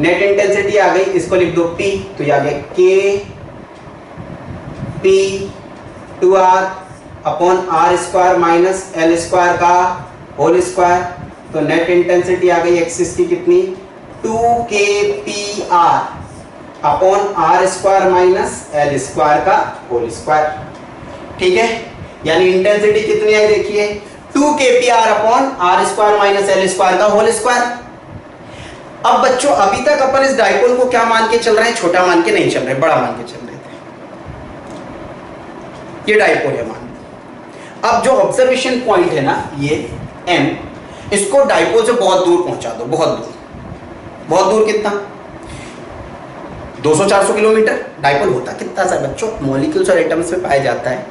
S1: नेट इंटेंसिटी आ गई, इसको लिख दो P, तो ये आ गया K P 2r upon R square minus L square का होल स्क्वायर। तो नेट इंटेंसिटी आ गई एक्सिस की कितनी, 2kpr upon R square minus L square का होल स्क्वायर, ठीक है। यानी इंटेंसिटी कितनी आई देखिए, 2kpr upon R square minus L square का होल स्क्वायर। अब बच्चों अभी तक अपन इस डाइपोल को क्या मान के चल रहे हैं, छोटा मान के नहीं चल रहे, बड़ा मान के चल रहे थे, ये डाइपोल है मान। अब जो ऑब्जर्वेशन पॉइंट है ना ये M, इसको डाइपोल से बहुत दूर पहुंचा दो, बहुत दूर, बहुत दूर कितना, 200-400 किलोमीटर। डाइपोल होता कितना सा बच्चों, मॉलिक्यूल्स और एटम्स में पाया जाता है,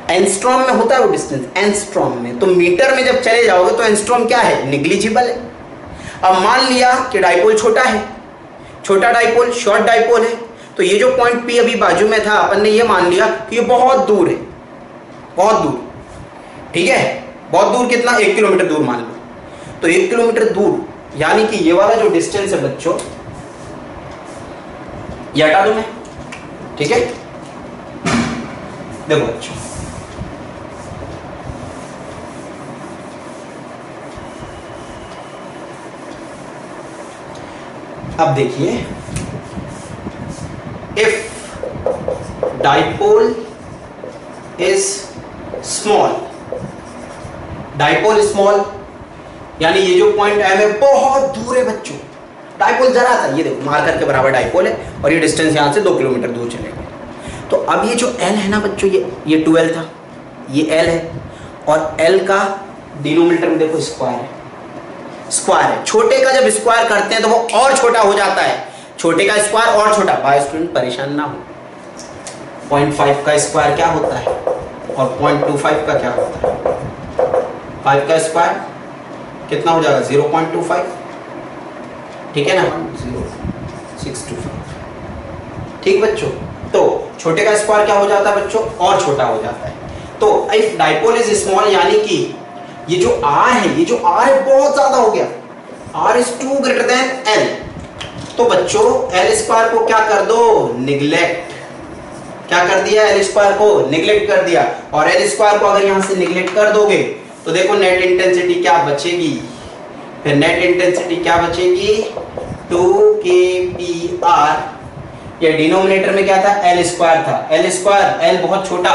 S1: एंगस्ट्रॉम में होता है वो डिस्टेंस, एंगस्ट्रॉम में। तो मीटर में जब चले जाओगे तो एंगस्ट्रॉम क्या है, निग्लिजिबल है। अब मान लिया कि डाइपोल छोटा है, छोटा डाइपोल, शॉर्ट डाइपोल है, तो ये जो पॉइंट P अभी बाजू में था, अपन ने ये मान लिया कि ये बहुत दूर है, बहुत दूर, ठीक है, बहुत दूर कितना, 1 किलोमीटर दूर मान लो। तो 1 किलोमीटर दूर, यानी कि ये वाला जो डिस्टेंस है बच्चों, ये हटा दूं मैं, ठीक है। देखो बच्चों, अब देखिए, if dipole is small, dipole small यानी ये जो पॉइंट M है बहुत दूर है बच्चों, डाइपोल जरा सा, ये देखो मार्कर के बराबर डाइपोल है, और ये डिस्टेंस यहां से 2 किलोमीटर दूर चलेगा। तो अब ये जो L है ना बच्चों, ये 2L था, ये L है, और L का डिनोमिनेटर में देखो स्क्वायर है, स्क्वायर है। छोटे का जब स्क्वायर करते हैं तो वो और छोटा हो जाता है, छोटे का स्क्वायर और छोटा। बाय स्टूडेंट परेशान ना हो, 0.5 का स्क्वायर क्या होता है और 0.25 का क्या होता है, 5 का स्क्वायर कितना हो जाएगा, 0.25, ठीक है ना, 0.625, ठीक बच्चों। तो छोटे का स्क्वायर क्या हो जाता है बच्चों, और छोटा हो जाता है। तो इफ डाइपोल इज स्मॉल, यानी कि ये जो R है, ये जो R है बहुत ज्यादा हो गया, R is too greater than L, तो बच्चों L स्क्वायर को क्या कर दो, निगलेक्ट, क्या कर दिया, L स्क्वायर को निगलेक्ट कर दिया। और L स्क्वायर को अगर यहां से निगलेक्ट कर दोगे तो देखो नेट इंटेंसिटी क्या बचेगी, फिर नेट इंटेंसिटी क्या बचेगी, 2kpr, ये डिनोमिनेटर में क्या था, L स्क्वायर था, L स्क्वायर, L बहुत छोटा,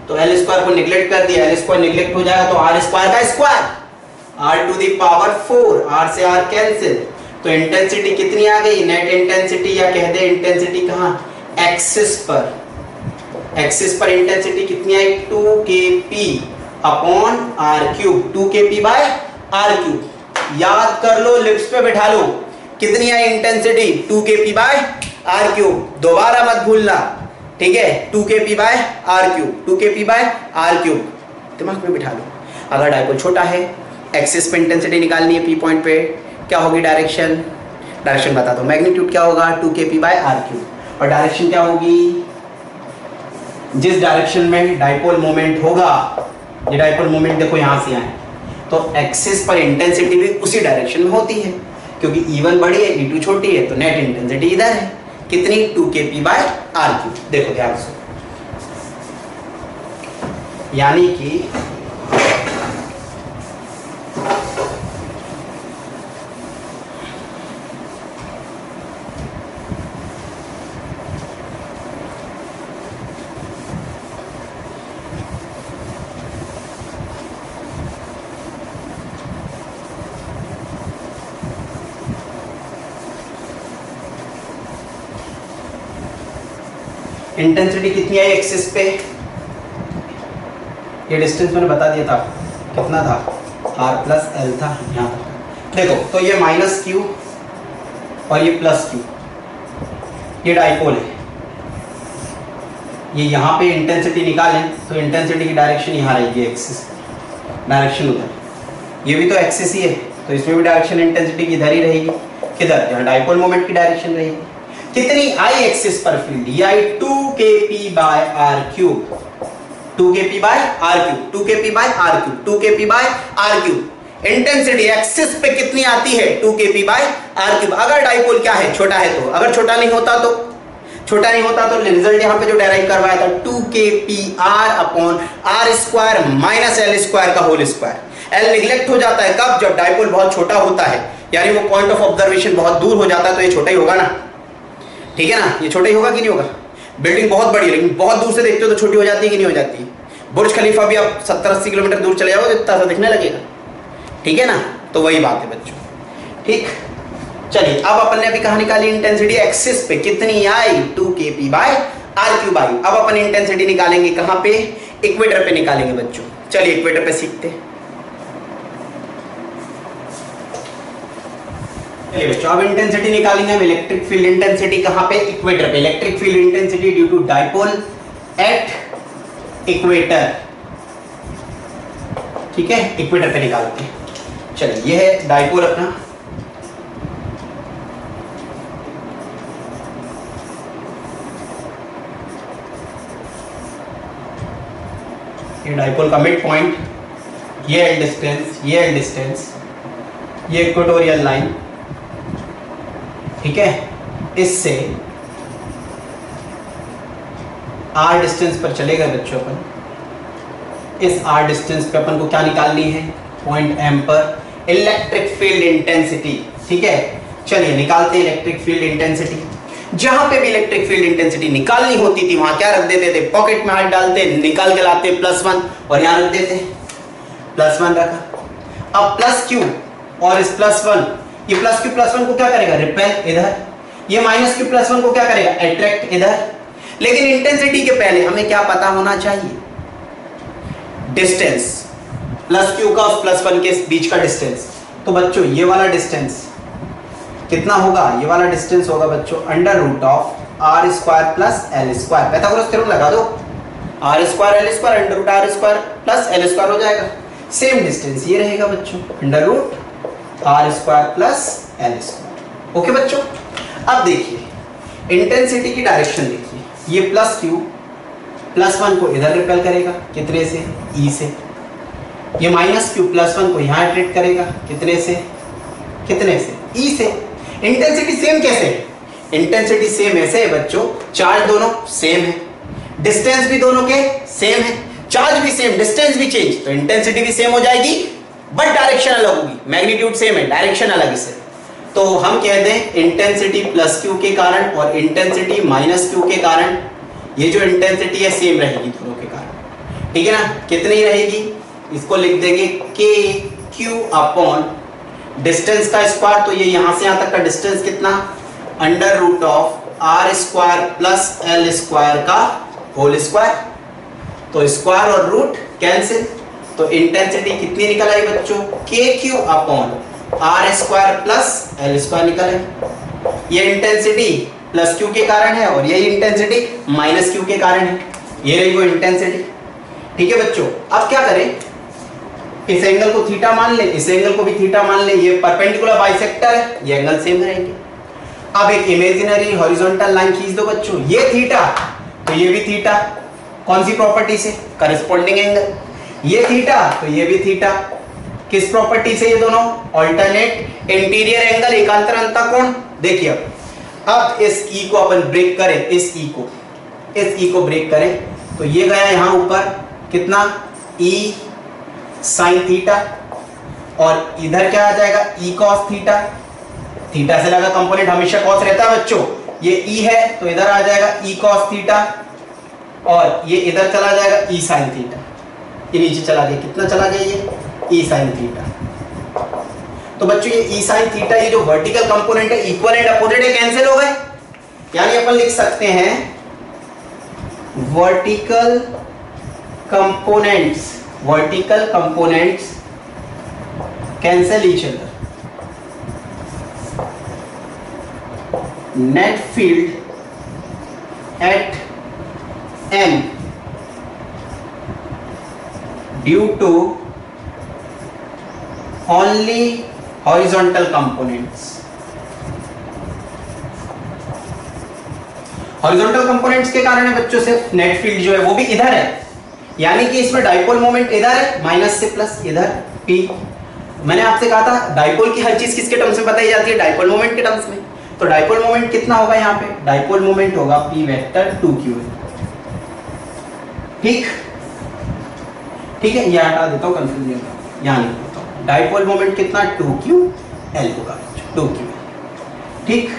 S1: तो L स्क्वायर को निगलेक्ट कर दिया, L स्क्वायर निगलेक्ट हो जाएगा तो R स्क्वायर का स्क्वायर, r⁴, R से R कैंसिल। तो इंटेंसिटी कितनी आ गई, नेट इंटेंसिटी, या कह दे इंटेंसिटी कहां, एक्सिस पर, एक्सिस पर इंटेंसिटी कितनी आई, 2kp अपॉन r³, 2kp/r³। याद कर लो, लिप्स पे बैठा लो, कितनी आई इंटेंसिटी, 2kp/r³, दोबारा मत भूलना, ठीक है, 2kp/r³, 2kp/r³, दिमाग में बिठा लो। अगर डाइपोल छोटा है, एक्सिस पे इंटेंसिटी निकालनी है, P पॉइंट पे क्या होगी, डायरेक्शन, डायरेक्शन बता दो, मैग्नीट्यूड क्या होगा, 2kp/r³, और डायरेक्शन क्या होगी, जिस डायरेक्शन में डाइपोल मोमेंट होगा, ये डाइपोल मोमेंट देखो यहां से आए, तो एक्सिस पर इंटेंसिटी भी उसी डायरेक्शन में होती है, क्योंकि E1 बड़ी है E2 छोटी है, तो नेट इंटेंसिटी इधर है कितनी 2kp/r³। देखो ध्यान से, यानी कि इंटेंसिटी कितनी आई एक्सिस पे, ये डिस्टेंस मैंने बता दिया था कितना था, r+l था यहाँ तक। देखो तो ये -q और ये +q, ये डाइपोल है, ये यहाँ पे इंटेंसिटी निकालें तो इंटेंसिटी की डायरेक्शन यहाँ रहेगी, एक्सिस डायरेक्शन उधर, ये भी तो एक्सिस ही है, तो इसमें भी डायरेक्शन इंटेंसिटी की इधर ही रहेगी, किधर, जहाँ डाइपोल मोमेंट की डायरेक्शन रहेगी। कितनी आई एक्सिस पर फील्ड, ये आई 2kp/r³, 2kp/r³, 2kp/r³, 2kp/r³। Intensity axis पे कितनी आती है 2kp/r³। अगर डाइपोल क्या है, छोटा है तो, अगर छोटा नहीं होता तो रिजल्ट यहाँ पे जो डेराइव करवाया था 2kpr/r² - l² का होल स्क्वायर। एल निगलेक्ट हो जाता है कब, जब डाइपोल बहुत छोटा होता है, यानी वो पॉइंट ऑफ ऑब्जर्वेशन बहुत दूर हो जाता है, तो ये छोटा ही होगा ना, ठीक है ना, ये छोटा ही होगा कि नहीं होगा। बिल्डिंग बहुत बड़ी है लेकिन बहुत दूर से देखते हो तो छोटी हो जाती है कि नहीं हो जाती। बुर्ज खलीफा भी आप 70-80 किलोमीटर दूर चले जाओ तो इतना सा दिखने लगेगा, ठीक है ना, तो वही बात है बच्चों। ठीक, चलिए अब अपन ने अभी कहा निकाली इंटेंसिटी एक्सिस पे कितनी आई 2kp/r³ आई। अब अपन इंटेंसिटी निकालेंगे कहां पे, इक्वेटर पे निकालेंगे बच्चों। चलिए इक्वेटर पे सीखते हैं। बच्चों अब इंटेंसिटी निकालेंगे हम, इलेक्ट्रिक फील्ड इंटेंसिटी कहां पे, इक्वेटर पे। Electric field intensity due to dipole at equator, ठीक है, इक्वेटर पे निकालते हैं। चलिए ये है डाइपोल अपना, ये डाइपोल का मिड पॉइंट, ये एल डिस्टेंस, ये एल डिस्टेंस, ये इक्वेटोरियल लाइन, ठीक है, इससे r डिस्टेंस पर चले गए बच्चों अपन। इस r डिस्टेंस पे अपन को क्या निकालनी है, पॉइंट m पर इलेक्ट्रिक फील्ड इंटेंसिटी, ठीक है। चलिए निकालते हैं इलेक्ट्रिक फील्ड इंटेंसिटी। जहां पे भी इलेक्ट्रिक फील्ड इंटेंसिटी निकालनी होती थी वहां क्या रख देते थे, पॉकेट में हाथ डालते, निकाल के लाते +1 और यहां रख देते, +1 रखा। अब +q और इस +1, ये +q+1 को क्या करेगा, रिपेल इधर, ये -q+1 को क्या करेगा, अट्रैक्ट इधर। लेकिन इंटेंसिटी के पहले हमें क्या पता होना चाहिए, डिस्टेंस, +q का और +1 के बीच का डिस्टेंस। तो बच्चों ये वाला डिस्टेंस कितना होगा, ये वाला डिस्टेंस होगा बच्चों √r² + l²। पाइथागोरस थ्योरम लगा दो, r² l² √r² + l² हो जाएगा। सेम डिस्टेंस ये रहेगा बच्चों √r² + l²। ओके बच्चों, अब देखिए इंटेंसिटी की डायरेक्शन देखिए, ये +q +1 को इधर रिपेल करेगा, कितने से, e से। ये -q+1 को यहां अट्रैक्ट करेगा, कितने से, e से। इंटेंसिटी सेम कैसे है, इंटेंसिटी सेम ऐसे है बच्चों, चार्ज दोनों सेम है, डिस्टेंस भी दोनों के सेम है, चार्ज भी सेम, डिस्टेंस भी चेंज, तो इंटेंसिटी भी सेम हो जाएगी, बट डायरेक्शन अलग होगी। मैग्नीट्यूड सेम है, डायरेक्शन अलग इससे। तो हम कहते हैं इंटेंसिटी +q के कारण और इंटेंसिटी -q के कारण, ये जो इंटेंसिटी है सेम रहेगी दोनों के कारण, ठीक है ना। कितनी रहेगी, इसको लिख देंगे kq डिस्टेंस का स्क्वायर, तो ये यहां से यहां तक का डिस्टेंस कितना, √r² + l² का होल स्क्वायर। तो स्क्वायर और रूट कैंसिल, तो इंटेंसिटी कितनी निकल आई बच्चों, kq/r² + l² निकल आई। ये इंटेंसिटी +q के कारण है और ये इंटेंसिटी -q के कारण है, ये रही वो इंटेंसिटी, ठीक है बच्चों। अब क्या करें, इस एंगल को थीटा मान ले, इस एंगल को भी थीटा मान ले, ये परपेंडिकुलर बाइसेक्टर है, ये एंगल सेम रहेंगे। अब एक इमेजिनरी हॉरिजॉन्टल लाइन खींच दो बच्चों, ये थीटा तो ये भी थीटा, कौन सी प्रॉपर्टी से, करस्पॉन्डिंग एंगल, ये थीटा तो ये भी थीटा, किस प्रॉपर्टी से ये दोनों? ऑल्टरनेट इंटीरियर एंगल, एकांतर अंतःकोण। देखिए अब इस ई को अपन ब्रेक करें, इस ई को ब्रेक करें तो ये गया यहां ऊपर कितना? ई साइन थीटा, और इधर क्या आ जाएगा? E cos theta. थीटा से लगा कंपोनेंट हमेशा कॉस रहता है बच्चों, ये ई है तो इधर आ जाएगा ई कॉस थीटा, और ये इधर चला जाएगा ई साइन थीटा। ये नीचे चला गया, कितना चला गया? ये ई साइन थीटा। तो बच्चों ये ई साइन थीटा, ये जो वर्टिकल कंपोनेंट है इक्वल एंड अपोजिट है, कैंसिल हो गए। यानी अपन लिख सकते हैं vertical components cancel each other. Net field at M due to only horizontal components। Horizontal components के कारण है बच्चों सिर्फ नेट फील्ड जो है वो भी इधर है, यानी कि इसमें डाइपोल मोमेंट इधर है माइनस से प्लस, इधर P। मैंने आपसे कहा था डाइपोल की हर चीज किसके टर्म्स में बताई जाती है? डाइपोल मोमेंट के टर्म्स में। तो डाइपोल मोमेंट कितना होगा यहाँ पे? डाइपोल मोमेंट होगा P वेक्टर 2ql। ठीक है, ये हटा देता हूँ कंफ्यूजन का, यहाँ लिख देता हूँ। डाइपोल मोमेंट कितना? 2ql होगा, 2ql। ठीक,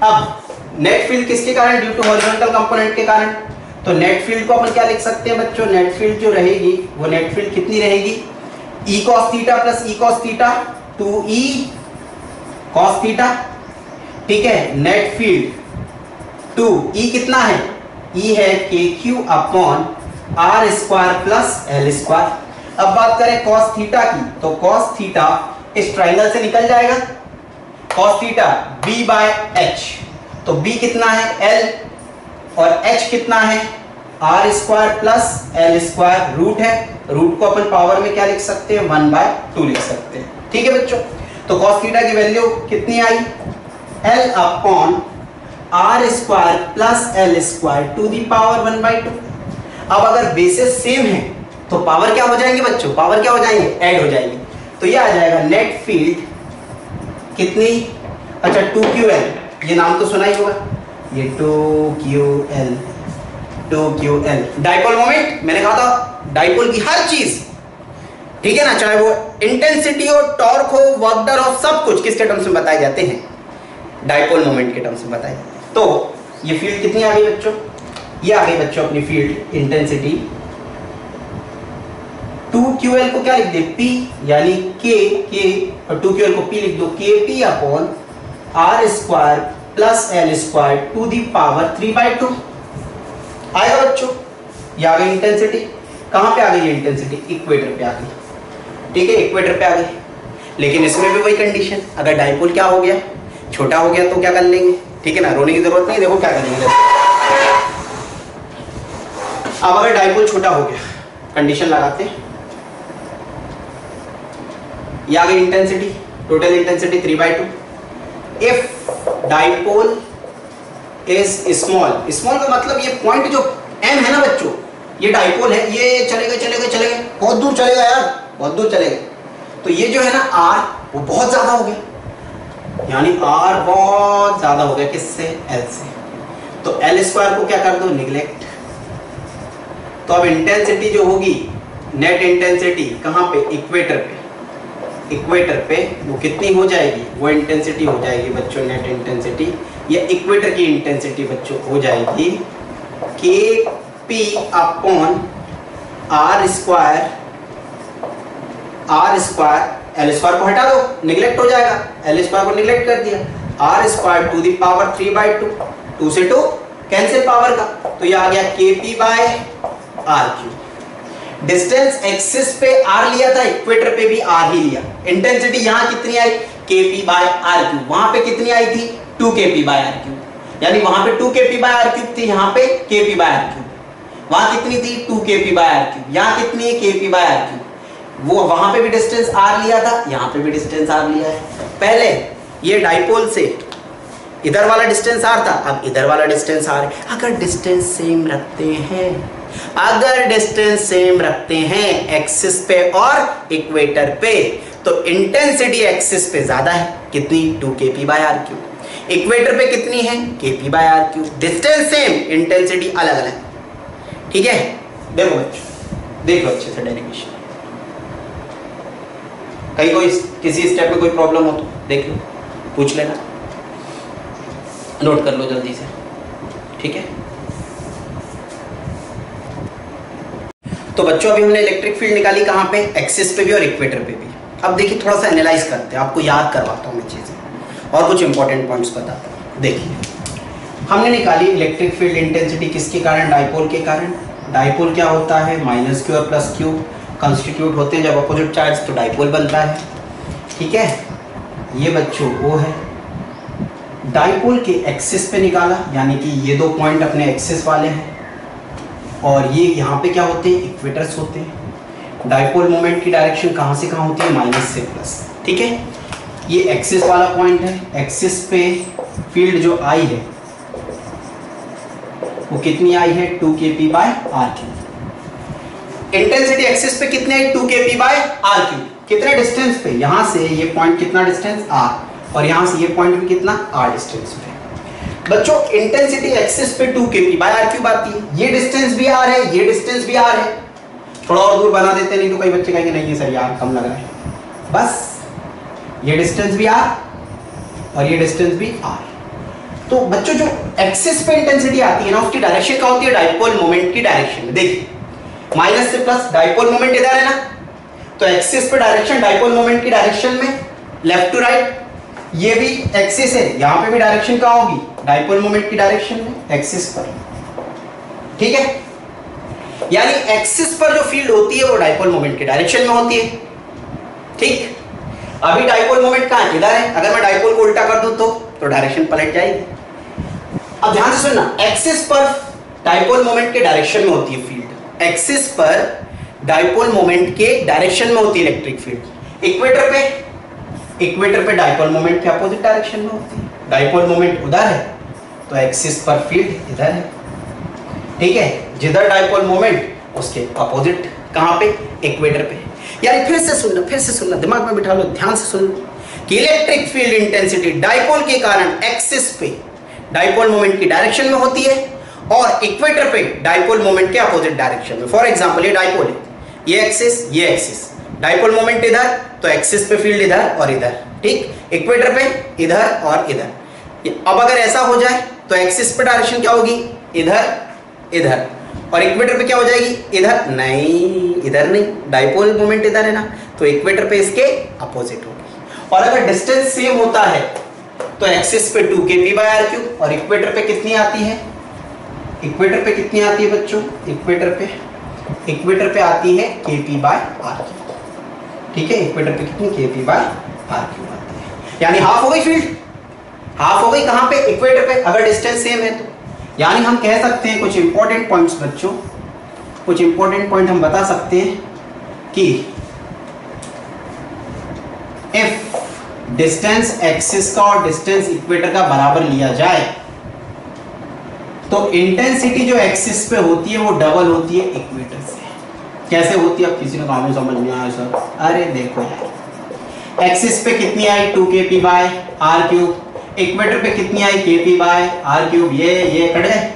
S1: अब नेट फील्ड किसके कारण? ड्यू टू हॉरिजॉन्टल कंपोनेंट के कारण। तो नेट फील्ड को अपन क्या लिख सकते हैं बच्चों? नेट फील्ड जो रहेगी वो नेट फील्ड कितनी रहेगी? E cos theta plus E cos theta 2e cos theta. ठीक है, नेट फील्ड 2e कितना है? ई है KQ upon R square plus L square. अब बात करें कॉस थीटा की, तो कॉस थीटा इस ट्राइंगल से निकल जाएगा। Cos theta B by H, तो B कितना है? L, और H कितना है? R square plus L square, root है। रूट को अपन पावर में क्या लिख सकते हैं? 1/2 लिख सकते हैं। ठीक है बच्चों, तो कॉस थीटा की वैल्यू कितनी आई? L upon R square plus L square to the power 1/2। अब अगर बेसिस सेम है तो पावर क्या हो जाएंगे बच्चों? पावर क्या हो जाएंगे? ऐड हो जाएंगे। तो ये आ जाएगा नेट फील्ड कितनी? अच्छा 2ql, ये नाम तो सुना ही होगा, ये 2ql। डाइपोल मोमेंट, मैंने कहा था डाइपोल की हर चीज, ठीक है ना, चाहे वो इंटेंसिटी हो, टॉर्क हो, वर्क डन हो, सब कुछ किसके टर्म्स में बताए जाते हैं? डाइपोल मोमेंट के टर्म्स में बताए जाते हैं। तो ये फील्ड कितनी आ गई बच्चों? ये आ गई बच्चों अपनी फील्ड इंटेंसिटी। 2ql को क्या लिख दे? P, यानी K, और 2ql को P लिख दो, KP upon R square plus L square to the power 3/2 आएगा बच्चों। ये आ गई इंटेंसिटी। कहां पे आ गई इंटेंसिटी? इक्वेटर पे आ गई। ठीक है, इक्वेटर पे आ गई। लेकिन इसमें भी वही कंडीशन, अगर डाइपोल क्या हो गया? छोटा हो गया तो क्या कर लेंगे? ठीक है ना, रोने की जरूरत नहीं। देखो क्या करेंगे, अब अगर डाइपोल छोटा हो गया, कंडीशन लगाते हैं, ये आ गई intensity, total intensity 3/2। If dipole is small, small का मतलब ये पॉइंट जो M है ना बच्चों, ये डाइपोल है, ये चलेगा, बहुत दूर चलेगा यार, बहुत दूर चलेगा। तो ये जो है ना R, वो बहुत ज्यादा हो गया, यानी R बहुत ज्यादा हो गया, किससे? L से। तो L स्क्वायर को क्या कर दो? निगलेक्ट। तो अब इंटेंसिटी जो होगी, नेट इंटेंसिटी कहां पे? इक्वेटर पे। इक्वेटर पे वो कितनी हो जाएगी? वो इंटेंसिटी हो जाएगी बच्चों, नेट इंटेंसिटी या इक्वेटर की इंटेंसिटी बच्चों हो जाएगी KP upon R square, L square को हटा दो, निगलेक्ट हो जाएगा, L स्क्वायर को निगलेक्ट कर दिया, R square to the power 3/2, 2 से 2 कैंसिल पावर का, तो ये आ गया KP by R3। Distance axis पे R लिया था, इक्वेटर पे भी R ही लिया। इंटेंसिटी यहाँ कितनी आई? KP by R3। वहां पे कितनी आई थी? 2KP bye R3। यानी वहां पे 2KP बाय R3 थी, यहाँ पे KP बाय R3। वहां कितनी थी? 2KP bye R3। यहाँ कितनी है? KP by R3। वो वहां पे भी डिस्टेंस R लिया था, यहाँ पे भी डिस्टेंस R लिया है। पहले ये डाइपोल से इधर वाला डिस्टेंस R था, अब इधर वाला डिस्टेंस R है। अगर डिस्टेंस सेम रखते हैं अगर डिस्टेंस सेम रखते हैं एक्सिस पे और इक्वेटर पे तो इंटेंसिटी एक्सिस पे ज्यादा है, कितनी 2kp/r³। इक्वेटर पे कितनी है kp/r³। डिस्टेंस सेम, इंटेंसिटी अलग अलग। ठीक है, देखो बच्चों, देख लो अच्छे से डेरिवेशन। कहीं कोई किसी स्टेप में कोई प्रॉब्लम हो तो देख लो, पूछ लेना, नोट कर लो जल्दी से। ठीक है, तो बच्चों अभी हमने इलेक्ट्रिक फील्ड निकाली कहाँ पे, एक्सिस पे भी और इक्वेटर पे भी। अब देखिए थोड़ा सा एनालाइज करते हैं, आपको याद करवाता हूँ मैं चीजें और कुछ इंपॉर्टेंट पॉइंट्स बताता हूँ। देखिए हमने निकाली इलेक्ट्रिक फील्ड इंटेंसिटी किसके कारण, डाइपोल के कारण। डाइपोल क्या होता है, -q और +q कंस्टिट्यूट होते हैं जब अपोजिट चार्ज, तो डाइपोल बनता है। ठीक है, ये बच्चों वो है। डाइपोल के एक्सिस पे निकाला, यानी कि ये दो पॉइंट अपने एक्सिस वाले हैं और ये यहाँ पे क्या होते हैं, इक्वेटर्स होते हैं। डाइपोल मोमेंट की डायरेक्शन कहाँ से कहाँ होती है, माइनस से प्लस। ठीक है, ये एक्सिस वाला पॉइंट है। एक्सिस पे फील्ड जो आई है वो कितनी आई है, 2kp/r³। इंटेंसिटी एक्सिस पे कितने है, 2kp/r³। कितने डिस्टेंस पे, यहां से ये पॉइंट कितना डिस्टेंस r, और यहां से ये पॉइंट भी कितना r डिस्टेंस पे। बच्चों इंटेंसिटी एक्सिस पे 2kp/r³ आती है। ये डिस्टेंस भी r है, ये डिस्टेंस भी r है। थोड़ा और दूर बना देते, नहीं तो कई बच्चे कहेंगे नहीं सर यार कम लग रहा है। बस ये डिस्टेंस भी r और ये डिस्टेंस भी r। तो बच्चों जो एक्सिस पे इंटेंसिटी आती है ना, उसकी डायरेक्शन क्या होती है, डाइपोल मोमेंट की डायरेक्शन में। देखिए माइनस से प्लस, डाइपोल मोमेंट इधर है ना, तो एक्सिस पे डायरेक्शन डाइपोल मोमेंट की डायरेक्शन में, लेफ्ट टू राइट। ये भी एक्सिस है, यहां पे भी डायरेक्शन क्या होगी, डाइपोल मोमेंट की डायरेक्शन में, एक्सिस पर। ठीक है, यानी एक्सिस पर जो फील्ड होती है वो डाइपोल मोमेंट की डायरेक्शन में होती है। ठीक, अभी डाइपोल मोमेंट कहां है, इधर है। अगर मैं डाइपोल को उल्टा कर दूं तो डायरेक्शन पलट जाएगी। अब ध्यान से सुनना, एक्सिस पर डाइपोल मोमेंट के डायरेक्शन में होती है फील्ड। एक्सिस पर डाइपोल मोमेंट के डायरेक्शन में होती है इलेक्ट्रिक फील्ड। इक्वेटर पे डाइपोल मोमेंट के अपोजिट डायरेक्शन में होती है। डाइपोल मोमेंट उधर है तो एक्सिस पर फील्ड इधर है। ठीक है, जिधर डाइपोल मोमेंट उसके अपोजिट कहां पे, इक्वेटर पे। यानी फिर से सुनना, दिमाग में बिठा लो, ध्यान से सुन लो कि इलेक्ट्रिक फील्ड इंटेंसिटी डाइपोल के कारण एक्सिस पे डाइपोल मोमेंट की डायरेक्शन में होती है और इक्वेटर पे डाइपोल मोमेंट के अपोजिट डायरेक्शन में। फॉर एग्जांपल ये डाइपोल है, ये एक्सिस, डाइपोल मोमेंट इधर तो एक्सिस पे फील्ड इधर और इधर। ठीक, इक्वेटर पे इधर और इधर। अब अगर ऐसा हो जाए तो एक्सिस पे डायरेक्शन क्या होगी, इधर, और इक्वेटर पे क्या हो जाएगी, इधर नहीं, डाइपोल मोमेंट इधर है ना, तो इक्वेटर पे इसके अपोजिट होगी। और अगर डिस्टेंस सेम होता है तो एक्सिस पे 2kp/r³ और इक्वेटर पे कितनी आती है, बच्चों, इक्वेटर पे आती है kp/r³। ठीक है, इक्वेटर पे कितनी, kp/r³ आती है। यानी हाफ हो गई फील्ड, हाफ हो गई कहां पे, इक्वेटर पे, अगर डिस्टेंस सेम है तो। यानी हम कह सकते हैं कुछ इंपॉर्टेंट पॉइंट्स बच्चों, कुछ इंपॉर्टेंट पॉइंट हम बता सकते हैं कि इफ डिस्टेंस एक्सिस का और डिस्टेंस इक्वेटर का बराबर लिया जाए तो इंटेंसिटी जो एक्सिस पे होती है वो डबल होती है इक्वेटर से। कैसे होती है, अब किसी ने कहा समझ नहीं आया सर। अरे देखो यार, एक्सिस पे कितनी आई, 2kp/r³, इक्वेटर पे कितनी आई, kp/r³। ये कट गए,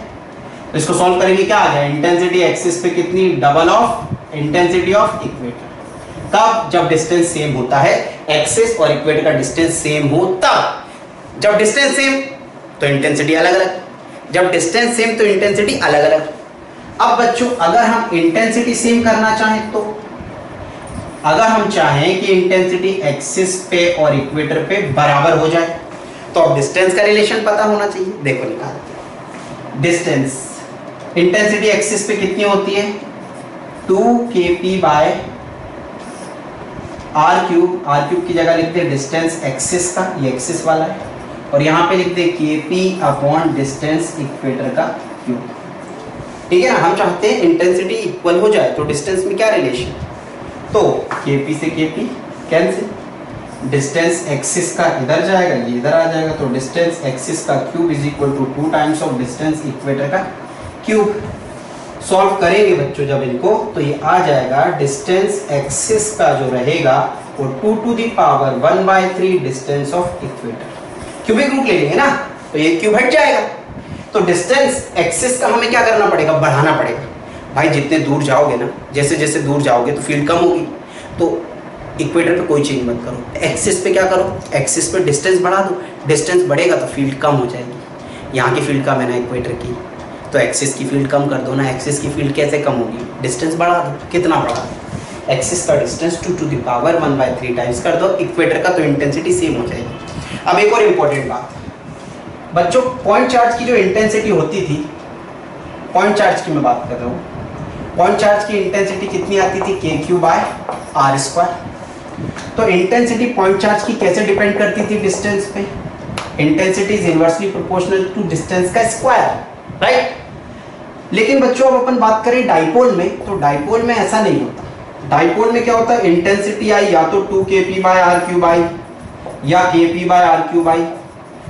S1: इसको सॉल्व करेंगे क्या आ गया, इंटेंसिटी एक्सिस पे कितनी, double of intensity of equator. तब जब डिस्टेंस सेम होता है, एक्सिस और इक्वेटर का डिस्टेंस सेम हो तब। जब डिस्टेंस सेम तो इंटेंसिटी अलग अलग, जब डिस्टेंस सेम तो इंटेंसिटी अलग अलग। अब बच्चों अगर हम इंटेंसिटी सेम करना चाहें तो, अगर हम चाहें कि इंटेंसिटी एक्सिस पे और इक्वेटर पे बराबर हो जाए तो अब डिस्टेंस का रिलेशन पता होना चाहिए। देखो निकालते हैं डिस्टेंस, इंटेंसिटी एक्सिस पे कितनी होती है, 2kp/r³। r³ की जगह लिखते हैं डिस्टेंस एक्सिस का, ये एक्सिस वाला है, और यहां पे लिखते हैं kp/ डिस्टेंस इक्वेटर का क्यूब। ठीक है ना, हम चाहते हैं इंटेंसिटी इक्वल हो जाए तो डिस्टेंस में क्या रिलेशन, तो kp से kp कैंसिल, डिस्टेंस एक्सिस का इधर जाएगा, ये इधर आ जाएगा, तो डिस्टेंस एक्सिस का cube is equal to 2 times of distance equator का क्यूब। सॉल्व करेंगे बच्चों जब इनको, तो ये आ जाएगा डिस्टेंस एक्सिस का जो रहेगा वो 2 to the power 1/3 distance of equator. Cubic root ले लेंगे ना, तो ये क्यूब हट जाएगा। तो डिस्टेंस एक्सिस का हमें क्या करना पड़ेगा, बढ़ाना पड़ेगा। भाई जितने दूर जाओगे ना, जैसे जैसे दूर जाओगे तो फील्ड कम होगी, तो इक्वेटर पे कोई चेंज मत करो, एक्सिस पे क्या करो, एक्सिस पे डिस्टेंस बढ़ा दो। डिस्टेंस बढ़ेगा तो फील्ड कम हो जाएगी। यहाँ की फील्ड कम है ना इक्वेटर की, तो एक्सिस की फील्ड कम कर दो ना। एक्सिस की फील्ड कैसे कम होगी, डिस्टेंस बढ़ा दो। कितना बढ़ा दो, एक्सिस का distance 2 to the power 1/3 times कर दो इक्वेटर का, तो इंटेंसिटी सेम हो जाएगी। अब एक और इम्पोर्टेंट बात बच्चों, पॉइंट चार्ज की जो इंटेंसिटी होती थी, पॉइंट चार्ज की मैं बात कर रहा हूँ, पॉइंट चार्ज की इंटेंसिटी कितनी आती थी, KQ/R²। तो इंटेंसिटी पॉइंट चार्ज की कैसे डिपेंड करती थी, डिस्टेंस पे। Intensity is inversely proportional to distance का स्क्वायर, राइट। लेकिन बच्चों अब अपन बात करें डाइपोल में, तो डाइपोल में ऐसा नहीं होता। डाइपोल में क्या होता है, इंटेंसिटी आई या तो 2kp/r³ या kp/r³।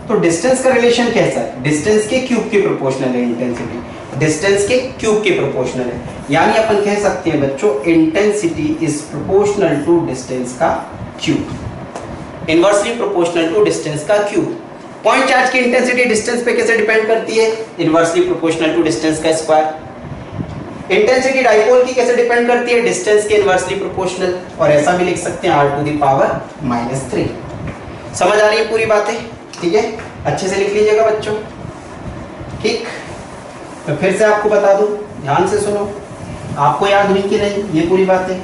S1: तो डिस्टेंस का रिलेशन कैसा है, डिस्टेंस के क्यूब के प्रोपोर्शनल है इंटेंसिटी, डिस्टेंस के क्यूब के प्रोपोर्शनल है। यानी अपन कह सकते हैं बच्चों intensity is proportional to distance का cube, inversely proportional to distance का क्यूब। पॉइंट चार्ज की इंटेंसिटी डिस्टेंस पे कैसे डिपेंड करती है, इनवर्सली प्रोपोर्शनल टू डिस्टेंस का स्क्वायर। इंटेंसिटी डाइपोल की कैसे डिपेंड करती है, डिस्टेंस के इनवर्सली प्रोपोर्शनल, और ऐसा भी लिख सकते हैं r⁻³ समझ आ रही है पूरी बातें, ठीक है। अच्छे से लिख लीजिएगा बच्चों, ठीक। तो फिर से आपको बता दूं, ध्यान से सुनो, आपको याद हुई कि नहीं ये पूरी बातें।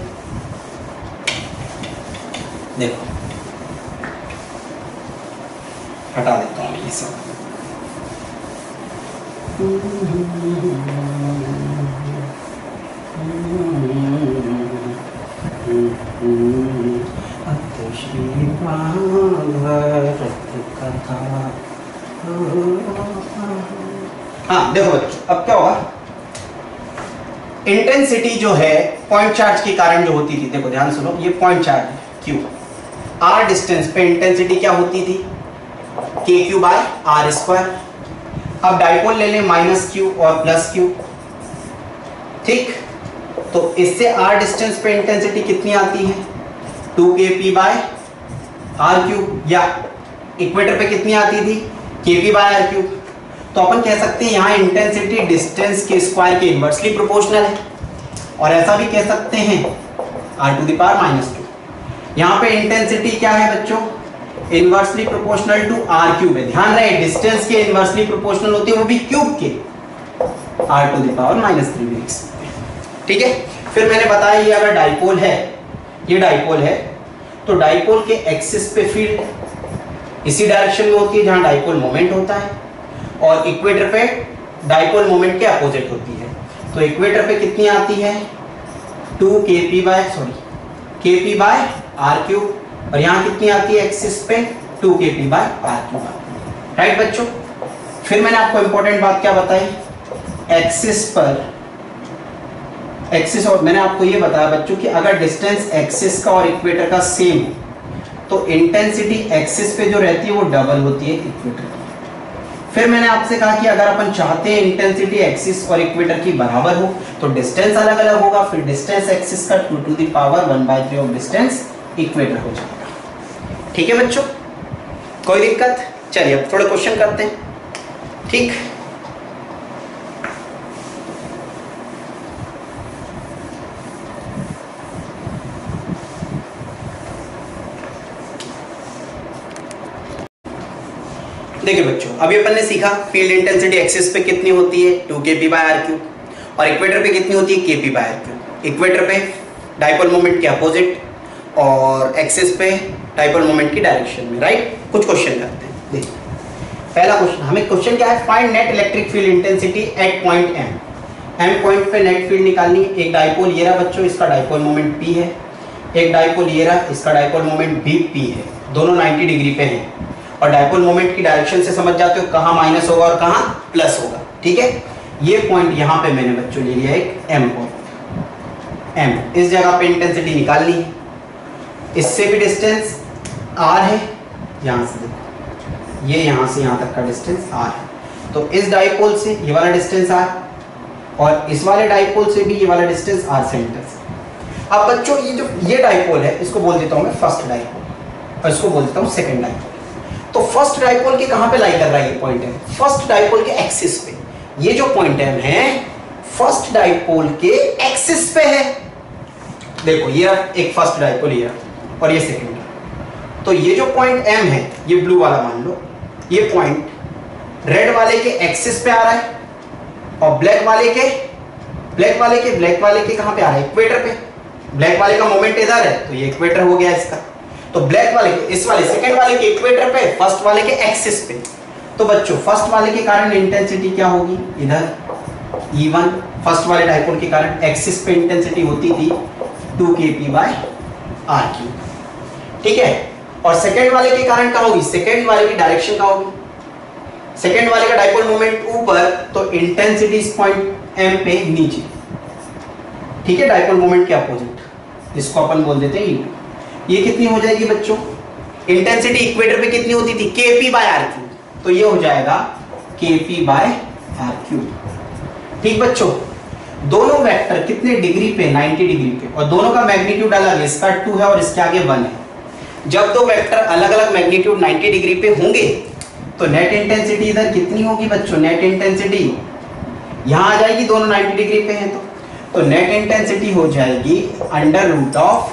S1: देखो हटा देता हूं ये सब। हाँ देखो बच्चों, अब क्या होगा, इंटेंसिटी जो है पॉइंट चार्ज के कारण जो होती थी, देखो ध्यान सुनो, ये पॉइंट चार्ज है Q, R डिस्टेंस पे इंटेंसिटी क्या होती थी, KQ/R²। अब डाइपोल ले लें -Q और +Q, ठीक। तो इससे R डिस्टेंस पे इंटेंसिटी कितनी आती है, 2kp/r³, या इक्वेटर पे कितनी आती थी, kp/r³। तो अपन कह सकते हैं यहाँ इंटेंसिटी डिस्टेंस के स्क्वायर के इनवर्सली प्रोपोर्शनल है, और ऐसा भी कह सकते हैं r⁻²। यहाँ पे इंटेंसिटी क्या है बच्चों, इनवर्सली प्रोपोर्शनल टू r³ है। ध्यान रहे डिस्टेंस के इनवर्सली प्रोपोर्शनल होती है, वो भी क्यूब के, r⁻³ भी लिख सकते हैं, ठीक है। फिर मैंने बताया ये अगर डाइपोल है, ये डाइपोल है, तो डाइपोल के एक्सिस पे फील्ड इसी डायरेक्शन में होती है जहां डाइपोल मोमेंट होता है, और इक्वेटर पे डाइपोल मोमेंट के अपोजिट होती है। तो इक्वेटर पे कितनी आती है, 2kp/r³, और यहाँ कितनी आती है एक्सिस पे, 2kp/r³, राइट बच्चों। फिर मैंने आपको इंपॉर्टेंट बात क्या बताई, एक्सिस पर, एक्सिस, और मैंने आपको ये बताया बच्चों कि अगर डिस्टेंस एक्सिस का और इक्वेटर का सेम हो तो इंटेंसिटी एक्सिस पे जो रहती है वो डबल होती है इक्वेटर की। फिर मैंने आपसे कहा कि अगर अपन चाहते हैं इंटेंसिटी एक्सिस और इक्वेटर की बराबर हो तो डिस्टेंस अलग अलग होगा, फिर डिस्टेंस एक्सिस का 2 to the power 1/3 of distance equator हो जाएगा, ठीक है बच्चों। कोई दिक्कत, चलिए अब थोड़े क्वेश्चन करते हैं, ठीक। देखिए बच्चों, अभी अपन ने सीखा फील्ड इंटेंसिटी एक्सिस पे कितनी होती है, 2kp/r³, और इक्वेटर पे कितनी होती है, kp/r³। इक्वेटर पे डाइपोल मोमेंट के अपोजिट और एक्सिस पे डाइपोल मोमेंट की डायरेक्शन में, राइट। कुछ क्वेश्चन करते हैं, देखिए पहला क्वेश्चन, हमें क्वेश्चन क्या है, find net electric field intensity at point M point पे नेट फील्ड निकालनी है। एक डाइपोल ये रहा बच्चों, इसका डाइपोल मोमेंट P है, एक डाइपोल ये रहा, इसका डाइपोल मोमेंट भी P है, दोनों 90 डिग्री पे हैं, और डाइपोल मोमेंट की डायरेक्शन से समझ जाते हो कहाँ माइनस होगा और कहाँ प्लस होगा, ठीक है। ये पॉइंट यहाँ पे मैंने बच्चों ले लिया एक M पॉइंट, M इस जगह पे इंटेंसिटी निकालनी है, इससे भी डिस्टेंस R है, यहाँ से देखो ये यहाँ से यहाँ तक का डिस्टेंस R है, तो इस डाइपोल से ये वाला डिस्टेंस R, और इस वाले डाइपोल से भी ये वाला डिस्टेंस r सेंटर से। अब बच्चों ये जो ये डाइपोल है इसको बोल देता हूं मैं फर्स्ट डाइपोल और इसको बोल देता हूं सेकंड डाइपोल। तो फर्स्ट डाइपोल के कहां पे लाई कर रहा है ये पॉइंट है? फर्स्ट डाइपोल के एक्सिस पे। ये जो पॉइंट एम है फर्स्ट डाइपोल के एक्सिस पे है। देखो ये एक फर्स्ट डाइपोल ये और ये सेकंड। तो ये जो पॉइंट एम है ये ब्लू वाला मान लो, ये पॉइंट रेड वाले के एक्सिस पे आ रहा है और ब्लैक वाले के कहां पे आ रहा है? इक्वेटर पे। ब्लैक वाले का मोमेंट इधर है तो ये इक्वेटर हो गया इसका। तो ब्लैक वाले के इस वाले सेकंड वाले के इक्वेटर पे, फर्स्ट वाले के एक्सिस पे। तो बच्चों फर्स्ट वाले के कारण इंटेंसिटी क्या होगी? इधर E1 फर्स्ट वाले डाइपोल के कारण एक्सिस पे इंटेंसिटी होती थी 2kp/r³। ठीक है। और सेकंड वाले के कारण क्या होगी? सेकंड वाले की डायरेक्शन क्या होगी? सेकंड वाले का डाइपोल मोमेंट ऊपर तो इंटेंसिटी इस पॉइंट m पे नीचे। ठीक है, डाइपोल मोमेंट के अपोजिट। इसको अपन बोल देते हैं E2। ये कितनी हो जाएगी बच्चों? इंटेंसिटी इक्वेटर पे कितनी होती थी? kp/r³। तो ये हो जाएगा kp/r³। ठीक बच्चों, दोनों वेक्टर कितने डिग्री पे? 90 डिग्री पे। और दोनों का मैग्नीट्यूड अलग है, इसका 2 है और इसके आगे 1 है। जब दो वेक्टर अलग अलग मैग्नीट्यूड 90 डिग्री पे होंगे तो नेट इंटेंसिटी इधर कितनी होगी बच्चों? नेट इंटेंसिटी यहां आ जाएगी, दोनों 90 डिग्री पे हैं तो नेट इंटेंसिटी हो जाएगी √of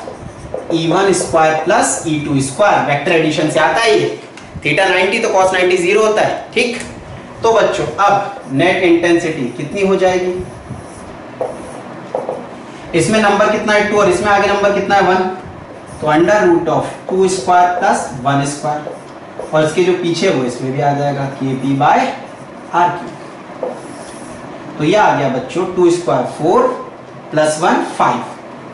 S1: E1² plus E2²। Vector addition से आता है ये। थीटा 90 तो cos 90 0 होता है। ठीक, तो बच्चों अब नेट इंटेंसिटी कितनी हो जाएगी? इसमें नंबर कितना है 2 और इसमें आगे नंबर कितना है 1। तो √2² प्लस 1²। और इसके जो पीछे वो इसमें भी आ जाएगा kp/r³। तो ये आ गया बच्चों 2² 4 प्लस 1 5।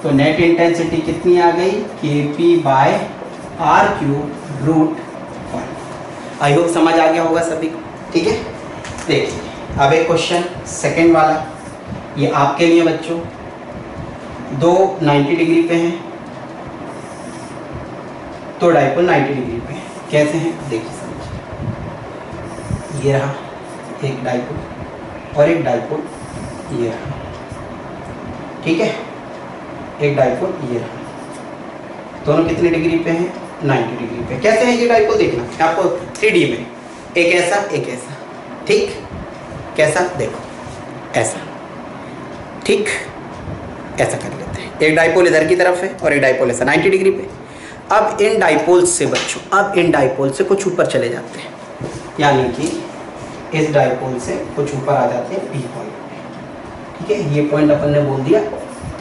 S1: तो नेट इंटेंसिटी कितनी आ गई? kp/r³√5। आई होप समझ आ गया होगा सभी को। ठीक है, देखिए अब एक क्वेश्चन सेकंड वाला, ये आपके लिए बच्चों। दो 90 डिग्री पे हैं, तो डाइपोल 90 डिग्री पे है। कैसे हैं देखिए समझिए। ये रहा एक डाइपोल और एक डाइपोल ये रहा। ठीक है, एक डाइपोल ये रहा। दोनों कितने डिग्री पे हैं? 90 डिग्री पे। कैसे हैं ये डाइपोल? देखना आपको 3D में, एक ऐसा एक ऐसा। ठीक, कैसा? देखो ऐसा। ठीक, ऐसा कर लेते हैं। एक डाइपोल इधर की तरफ है और एक डाइपोल ऐसा 90 डिग्री पे। अब इन डाइपोल से बच्चों, अब इन डाइपोल से कुछ ऊपर चले जाते हैं, यानी कि इस डाइपोल से कुछ ऊपर आ जाते हैं P पॉइंट। ठीक है, ये पॉइंट अपन ने बोल दिया P।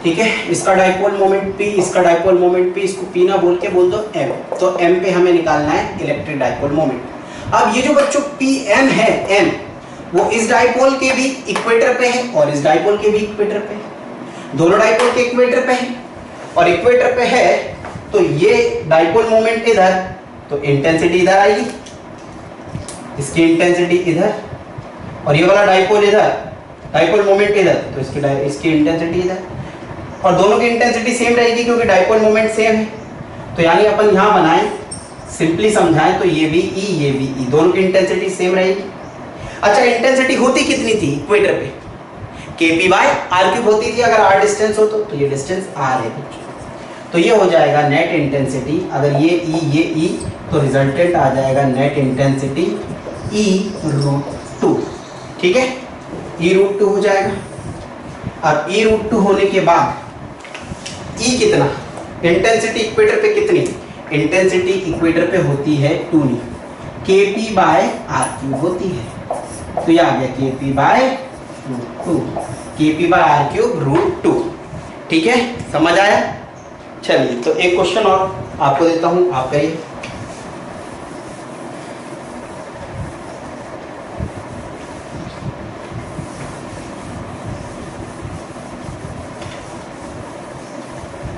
S1: ठीक है, इसका डाइपोल मोमेंट P, इसका डाइपोल मोमेंट P, इसको P ना बोल के बोल दो M। तो M पे हमें निकालना है इलेक्ट्रिक डाइपोल मोमेंट। अब ये जो बच्चों PM है M, वो इस डाइपोल के भी इक्वेटर पे है और इस डाइपोल के भी इक्वेटर पे है। दोनों डाइपोल के इक्वेटर पे है और इक्वेटर पे है तो ये डाइपोल मोमेंट इधर, तो इंटेंसिटी इधर आएगी, इसकी इंटेंसिटी इधर, और ये वाला डाइपोल इधर, डाइपोल मोमेंट इधर, तो इसकी इंटेंसिटी इधर। और दोनों की इंटेंसिटी सेम रहेगी क्योंकि डाइपोल मोमेंट सेम है। तो यानी अपन यहां बनाएं, सिंपली समझाएं तो ये भी E ये भी E, दोनों की इंटेंसिटी सेम रहेगी। अच्छा, इंटेंसिटी होती कितनी थी इक्वेटर पे? kp/r³ होती थी अगर r डिस्टेंस हो तो ये डिस्टेंस r है बच्चों। तो ये हो जाएगा नेट इंटेंसिटी, अगर ये E तो रिजल्टेंट आ जाएगा नेट इंटेंसिटी E√2। ठीक है, E√2 हो जाएगा। अब E√2 होने के बाद E कितना? इंटेंसिटी इक्वेटर पे कितनी? इंटेंसिटी इक्वेटर पे होती है 2 kp/r³ होती है। तो ये आ गया kp/√2, kp/r³√2। ठीक है, समझ आया? चलिए, तो एक क्वेश्चन और आपको देता हूं, आप करिए।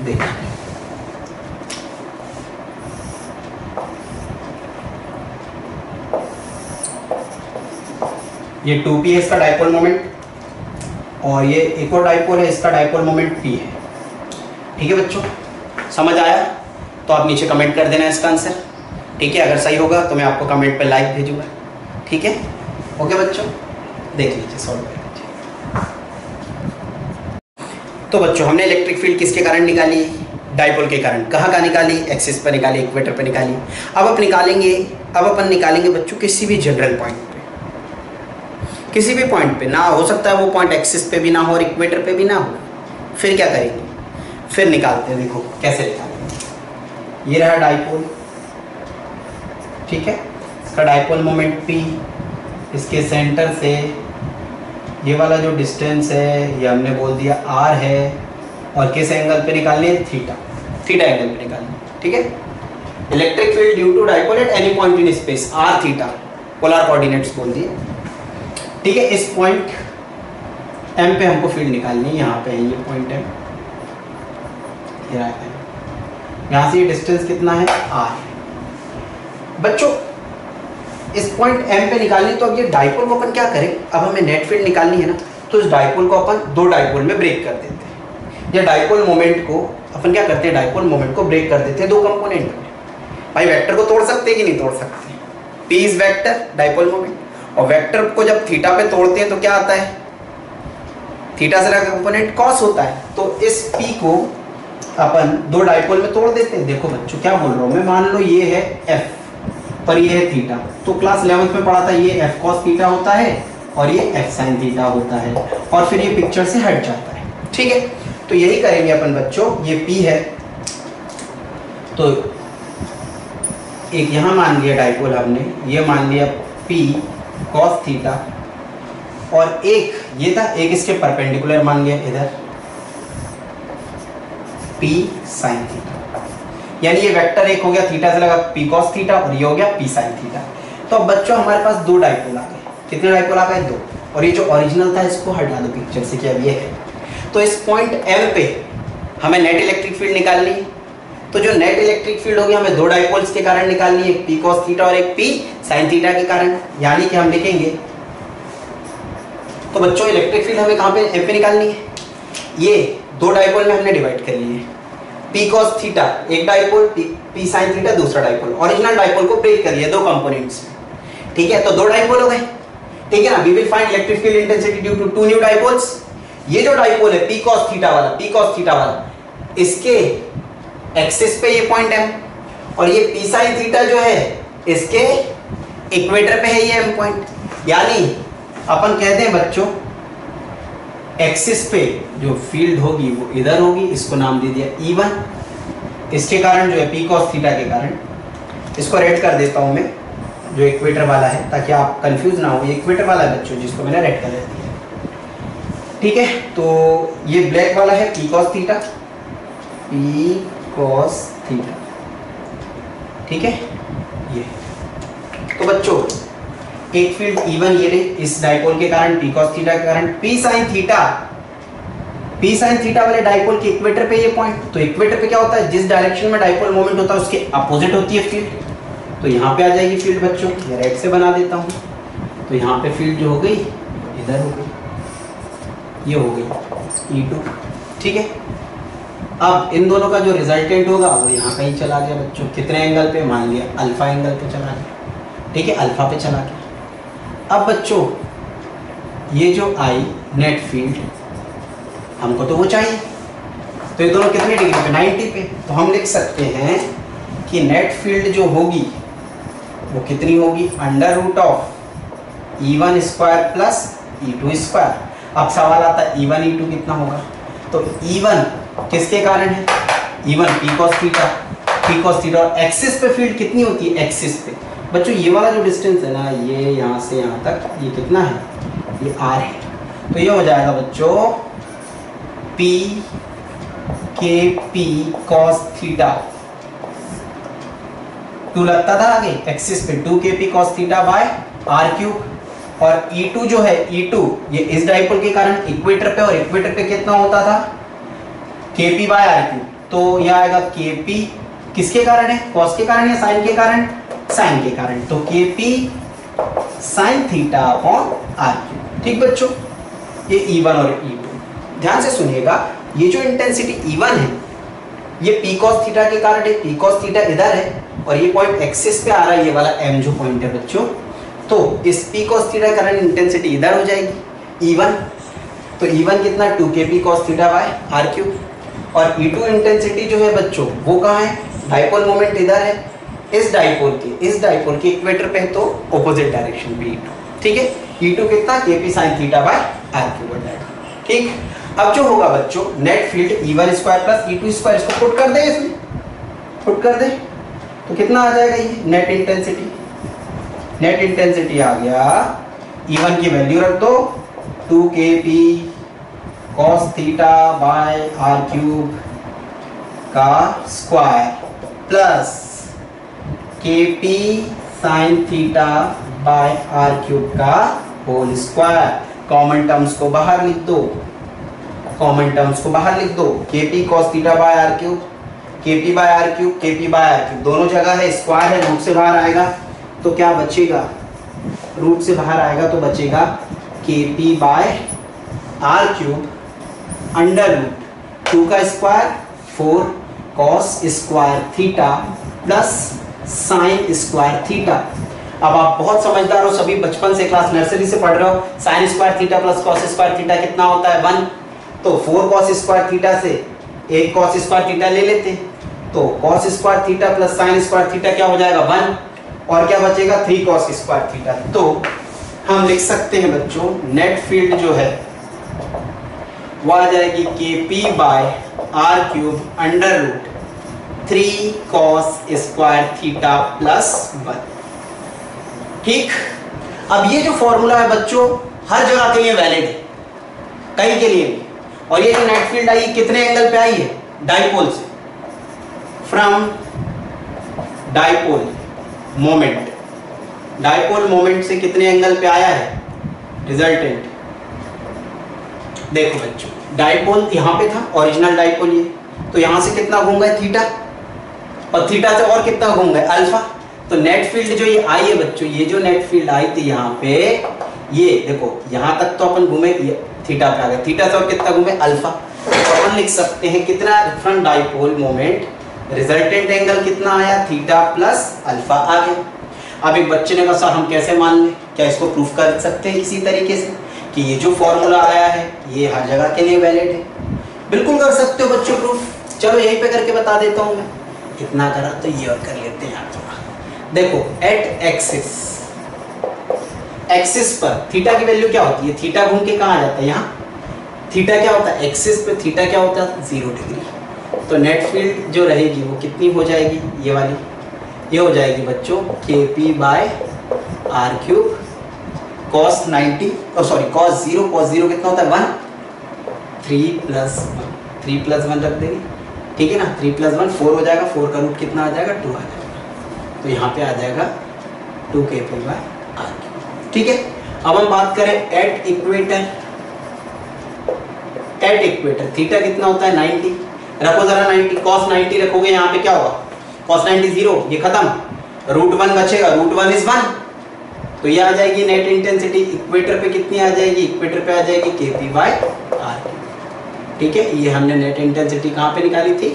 S1: देखिए ये 2p है इसका डाइपोल मोमेंट, और ये एक और डाइपोल है, इसका डाइपोल मोमेंट p है। ठीक है बच्चों, समझ आया? तो आप नीचे कमेंट कर देना इसका आंसर। ठीक है, अगर सही होगा तो मैं आपको कमेंट पे लाइक भेजूंगा। ठीक है, ओके बच्चों, देख लीजिए, सॉल्व कर लीजिए। तो बच्चों हमने इलेक्ट्रिक फील्ड किसके कारण निकाली? डाइपोल के कारण। कहाँ का निकाली? एक्सिस पर निकाली, इक्वेटर पर निकाली। अब अपन निकालेंगे बच्चों किसी भी जनरल पॉइंट पे, किसी भी पॉइंट पे ना हो सकता है वो पॉइंट एक्सिस पे भी ना हो और इक्वेटर पे भी ना हो। फिर क्या करेंगे? फिर निकालते हैं, देखो कैसे निकालेंगे। ये रहा डाइपोल, ठीक है, इसका डाइपोल मोमेंट P, इसके सेंटर से ये वाला जो डिस्टेंस है ये हमने बोल दिया R है, और किस एंगल पे निकालनी है? थीटा एंगल पे निकालनी है, ठीक है। Electric field due to dipole at any point in space, R theta, polar coordinates बोल दिए, ठीक है। इस पॉइंट M पे हमको फील्ड निकालनी है, यहाँ पे है ये पॉइंट M, ये रहा है, यहाँ से ये डिस्टेंस कितना है? R। बच्चों इस पॉइंट M पे निकालनी, तो अब ये डाइपोल को अपन क्या करें? अब हमें नेट फील्ड निकालनी है ना, तो इस डाइपोल को अपन दो डाइपोल में ब्रेक कर देते हैं। या डाइपोल मोमेंट को अपन क्या करते हैं? डाइपोल मोमेंट को ब्रेक कर देते हैं दो कंपोनेंट में। भाई वेक्टर को तोड़ सकते हैं कि नहीं तोड़ सकते? P is vector, dipole moment, और वेक्टर को जब थीटा पे तोड़ते हैं तो क्या आता है? थीटा से लगा कंपोनेंट कॉस होता है। तो इस P को अपन दो डाइपोल में तोड़ देते हैं। देखो बच्चों क्या बोल रहा हूँ मैं, मान लो ये है F और ये है थीटा, तो क्लास 11th में पढ़ा था ये F cos थीटा होता है और ये F sin थीटा होता है, और फिर ये पिक्चर से हट जाता है, ठीक है। तो यही करेंगे अपन बच्चों। ये P है, तो एक यहाँ मान लिया डाइपोल हमने, ये मान लिया P cos थीटा, और एक ये था, एक इसके परपेंडिकुलर मान लिया इधर P sin थीटा, यानी ये वेक्टर एक हो गया थीटा से लगा P cos थीटा, और ये हो गया P sin थीटा। तो अब बच्चों हमारे पास दो डाइपोल आ गए। कितने डाइपोल आ गए? दो। और ये जो ओरिजिनल था इसको हटा दो पिक्चर से, क्या ये है। तो इस पॉइंट M पे हमें नेट इलेक्ट्रिक फील्ड निकालनी है। तो जो नेट इलेक्ट्रिक फील्ड होगी हमें दो डाइपोल्स के कारण निकालनी है, एक P cos थीटा और एक P sin थीटा के कारण। यानी कि हम लिखेंगे, तो बच्चों इलेक्ट्रिक फील्ड हमें कहाँ पे? M पे निकालनी है। ये दो डाइपोल में हमने डिवाइड कर लिए, P cos थीटा एक डाइपोल, P sin थीटा दूसरा डाइपोल। ओरिजिनल डाइपोल को ब्रेक कर लिया दो कंपोनेंट्स में, ठीक है। तो दो डाइपोल हो गए, ठीक है ना। We will find electric field intensity due to two new dipoles. ये जो डाइपोल है P cos थीटा वाला, इसके एक्सिस पे ये पॉइंट M, और ये P sin थीटा जो है इसके इक्वेटर पे है ये M पॉइंट। यानी अपन कहते हैं बच्चों एक्सिस पे जो फील्ड होगी वो इधर होगी, इसको नाम दे दिया E1। इसके कारण जो है P cos थीटा के कारण, इसको रेड कर देता हूं मैं, जो इक्वेटर वाला है, ताकि आप कंफ्यूज ना हो। ये इक्वेटर वाला है बच्चों, जिसको मैंने रेड कर दिया, ठीक है। तो ये ब्लैक वाला है P cos थीटा, ठीक है। ये तो बच्चों एक फील्ड E1 ये रही इस डाइपोल के कारण, P cos थीटा के कारण। P sin थीटा वाले डाइपोल के इक्वेटर पे ये पॉइंट, तो इक्वेटर पे क्या होता है? जिस डायरेक्शन में डाइपोल मोमेंट होता है उसके अपोजिट होती है फील्ड। तो यहाँ पे आ जाएगी फील्ड बच्चों, ये रेड से बना देता हूँ। तो यहाँ पे फील्ड जो हो गई इधर हो गई, ये हो गई E2, ठीक है। अब इन दोनों का जो रिजल्टेंट होगा वो यहाँ कहीं चला गया बच्चों। कितने एंगल पे? मान लिया अल्फा एंगल पे चला गया, ठीक है, अल्फा पे चला गया। अब बच्चों ये जो आई नेट फील्ड, हमको तो वो चाहिए, तो ये दोनों कितने डिग्री पे? 90 पे। तो हम लिख सकते हैं कि नेट फील्ड जो होगी वो कितनी होगी? √of E1 square plus E2 square. अब सवाल आता है E1 E2 कितना होगा? तो E1 किसके कारण है? E1 P cos थीटा, और एक्सिस पे फील्ड कितनी होती है? एक्सिस पे बच्चों ये वाला जो डिस्टेंस है ना, ये यहाँ से यहाँ तक, ये कितना है? ये R है। तो ये हो जाएगा बच्चों P K P cos theta, 2 लगता था आगे एक्सिस पे, 2 KP cos theta bye R3। और E2 जो है, E2 ये इस डाइपोल के कारण इक्वेटर पे, और इक्वेटर पे कितना होता था? KP by R3। तो यह आएगा KP किसके कारण है? cos के कारण या sin के कारण? sin के कारण। तो KP sin theta upon R3, ठीक बच्चों। ये E1 और E2 ध्यान से सुनिएगा। ये जो इंटेंसिटी E1 है ये P cos थीटा के कारण है, P cos थीटा इधर है, और ये पॉइंट एक्सिस पे आ रहा है, ये वाला M जो पॉइंट है बच्चों, तो इस P cos theta current intensity इधर हो जाएगी E1, तो E1 कितना 2kp cos theta by R cube, और E2 इंटेंसिटी जो है बच्चों वो कहाँ है, डाइपोल मोमेंट इधर है, इस डाइपोल के इक्वेटर पे है, तो ऑपोजिट डायरेक्शन पे E2, ठीक है। E2 कितना kp sin theta by R cube हो जाएगा, ठीक। अब जो होगा बच्चों net field E1 square plus E2 square, इसको पुट कर दे, इसमें पुट कर दे तो कितना आ जाएगा, ये नेट इंटेंसिटी आ गया, E1 की वैल्यू रख दो 2kp cos theta by R cube का square plus kp sin theta by R cube का होल स्क्वायर। कॉमन टर्म्स को बाहर लिख दो, kp cos theta by R cube, kp by R cube दोनों जगह है, स्क्वायर है, रूट से बाहर आएगा तो क्या बचेगा, रूट से बाहर आएगा तो बचेगा kp by R cube under root 2 का square 4 cos square theta plus sine square theta. अब आप बहुत समझदार हो, सभी बचपन से क्लास नर्सरी से पढ़ रहे हो, sign square theta plus cos square theta कितना होता है 1, तो 4 cos स्क्वायर थीटा से 1 cos स्क्वायर थीटा ले लेते हैं, तो cos square theta plus sine square theta क्या हो जाएगा 1, और क्या बचेगा 3 cos स्क्वायर थीटा। तो हम लिख सकते हैं बच्चों नेट फील्ड जो है वो आ जाएगी kp by R cube under root 3 cos square theta plus 1, ठीक। अब ये जो फॉर्मूला है बच्चों हर जगह के लिए वैलिड है, कहीं के लिए भी, और ये जो नेट फील्ड आई कितने एंगल पे आई है, डाइपोल से, फ्रॉम डाइपोल मोमेंट से कितने एंगल पे आया है, रिजल्टेंट। देखो बच्चों डाइपोल यहाँ पे था, ओरिजिनल डाइपोल ये, तो यहाँ से कितना घूम गया थीटा, और थीटा से और कितना घूम गया अल्फा, तो नेट फील्ड जो ये आई है बच्चों, ये जो नेट फील्ड आई थी यहाँ पे, ये देखो यहाँ तक तो अपन घूमे थीटा पे आ गए, थीटा से और कितना घूमे अल्फा, तो अपन लिख सकते हैं कितना from dipole moment resultant angle कितना आया, थीटा प्लस अल्फा आ गया। अब एक बच्चे ने कहा सर हम कैसे मान लें, क्या इसको प्रूफ कर सकते हैं इसी तरीके से कि ये जो फॉर्मूला आया है ये हर जगह के लिए वैलिड है, बिल्कुल कर सकते हो बच्चों प्रूफ। चलो यहीं पे करके बता देता हूँ मैं, इतना करा तो ये और कर लेते हैं यार थोड़ा। देखो एट एक्सिस पर थीटा की वैल्यू क्या होती है, थीटा घूम के कहाँ आ जाता है, यहाँ थीटा क्या होता है, एक्सिस पे थीटा क्या होता है 0 डिग्री, तो नेट फील्ड जो रहेगी वो कितनी हो जाएगी, ये वाली, ये हो जाएगी बच्चों kp by R cube cos 90 और सॉरी cos 0 कितना होता है 1, 3 प्लस 1 रख देंगे, ठीक है ना, 3 प्लस 1 4 हो जाएगा, 4 का रूट कितना आ जाएगा 2 आ जाएगा, तो यहाँ पे आ जाएगा 2 kp बाय आर क्यूब, ठीक है। अब हम बात करें एट इक्वेटर थीटा कितना होता है 90, रखो जरा 90, cos 90 रखोगे यहाँ पे क्या होगा, cos 90 0, ये खत्म, रूट 1 बचेगा, रूट 1 इज 1, तो ये आ जाएगी नेट इंटेंसिटी, इक्वेटर पे कितनी आ जाएगी, इक्वेटर पे आ जाएगी kp बाय आर, ठीक है। ये हमने नेट इंटेंसिटी कहाँ पे निकाली थी,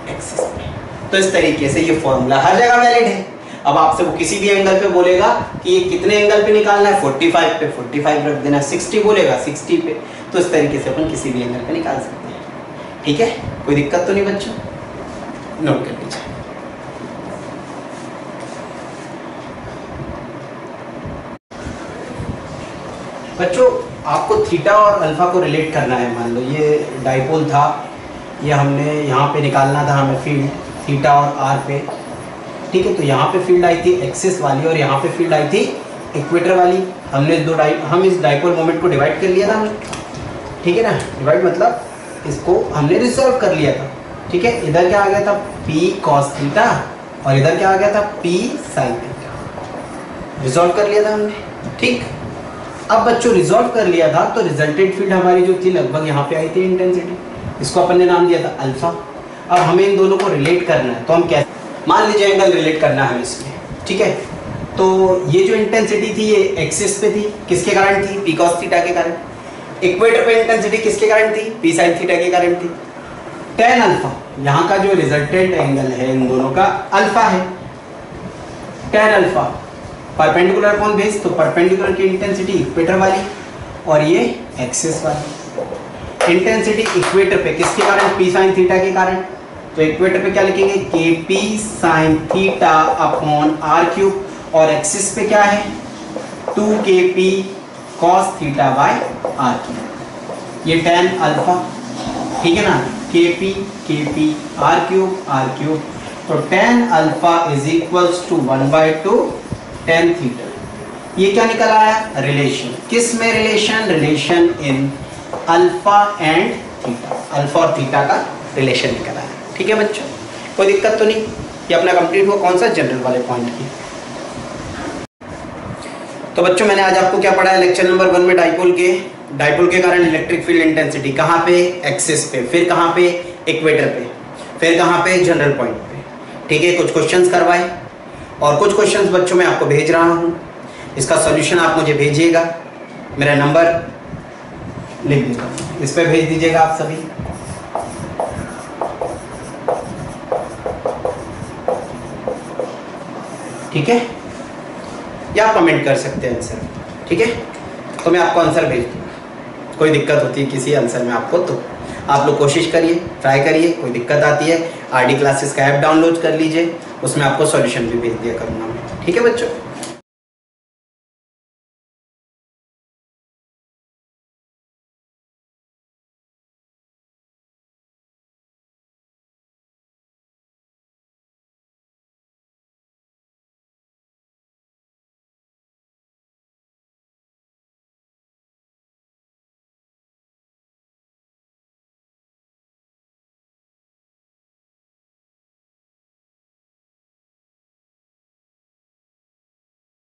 S1: एक्सिस पे। तो इस तरीके से ये फॉर्मूला हर जगह वैलिड है। अब आपसे वो किसी भी एंगल पे बोलेगा कि ये कितने एंगल पे निकालना है, 45 पे 45 रख देना, 60 बोलेगा 60 पे, तो इस तरीके से अपन किसी भी एंगल पे निकाल सकते हैं, ठीक है। कोई दिक्कत तो नहीं बच्चों, नोट कर लीजिए। बच्चों आपको थीटा और अल्फा को रिलेट करना है, मान लो ये डाइपोल था, ये हमने यहाँ पे निकालना था हमें फील्ड थीटा और आर पे, ठीक है। तो यहाँ पे फील्ड आई थी एक्सिस वाली और यहाँ पे फील्ड आई थी इक्वेटर वाली, हमने हम इस डाइपोल मोमेंट को डिवाइड कर लिया था हमने, ठीक है ना, डिवाइड मतलब इसको हमने रिजॉल्व कर लिया था, ठीक है। इधर क्या आ गया था p cos थीटा और इधर क्या आ गया था p sin थीटा, रिजॉल्व कर लिया था हमने, ठीक। अब बच्चों रिजॉल्व कर लिया था तो रिजल्टेंट फील्ड हमारी जो थी लगभग यहाँ पे आई थी इंटेंसिटी, इसको अपन ने नाम दिया था अल्फा। अब हमें इन दोनों को रिलेट करना है, तो हम कैसे, मान लीजिए एंगल रिलेट करना है इसमें, ठीक है। तो ये जो इंटेंसिटी थी ये एक्सिस पे थी, किसके कारण थी, p cos थीटा के कारण। इक्वेटर पे इंटेंसिटी किसके कारण थी, p sin थीटा के कारण थी। tan अल्फा, यहाँ का जो रिजल्टेंट एंगल है इन दोनों का अल्फा है, tan अल्फा परपेंडिकुलर कौन बेस, तो परपेंडिकुलर की इंटेंसिटी इक्वेटर वाली और ये एक्सिस वाली। इंटेंसिटी इक्वेटर पे किसके कारण, पी साइन थीटा के कारण, तो इक्वेटर पे क्या लिखेंगे, K P sine theta upon R cube, और एक्सिस पे क्या है 2kp cos theta by R cube, ये tan अल्फा, ठीक है ना, kp आर क्यूब, तो tan alpha is equals to 1/2 tan theta. ये क्या निकल आया, रिलेशन, किस में relation, relation in alpha and theta, alpha और थीटा का रिलेशन निकल आया। ठीक है बच्चों, कोई दिक्कत तो नहीं, ये अपना कंप्लीट हुआ कौन सा, जनरल वाले पॉइंट की। तो बच्चों मैंने आज आपको क्या पढ़ा है लेक्चर नंबर 1 में, डाइपोल के कारण इलेक्ट्रिक फील्ड इंटेंसिटी कहाँ पे, एक्सिस पे, फिर कहाँ पे, इक्वेटर पे, फिर कहाँ पे, जनरल पॉइंट पे। ठीक है, कुछ क्वेश्चंस करवाए और कुछ क्वेश्चंस बच्चों मैं आपको भेज रहा हूँ, इसका सॉल्यूशन आप मुझे भेजिएगा, मेरा नंबर लिख दीजिएगा, इस पर भेज दीजिएगा आप सभी। ठीक है, या आप कमेंट कर सकते हैं आंसर, ठीक है, तो मैं आपको आंसर भेज दूँगा। कोई दिक्कत होती है किसी आंसर में आपको तो आप लोग कोशिश करिए, ट्राई करिए, कोई दिक्कत आती है आरडी क्लासेस का ऐप डाउनलोड कर लीजिए, उसमें आपको सॉल्यूशन भी भेज दिया करूँगा मैं। ठीक है बच्चों।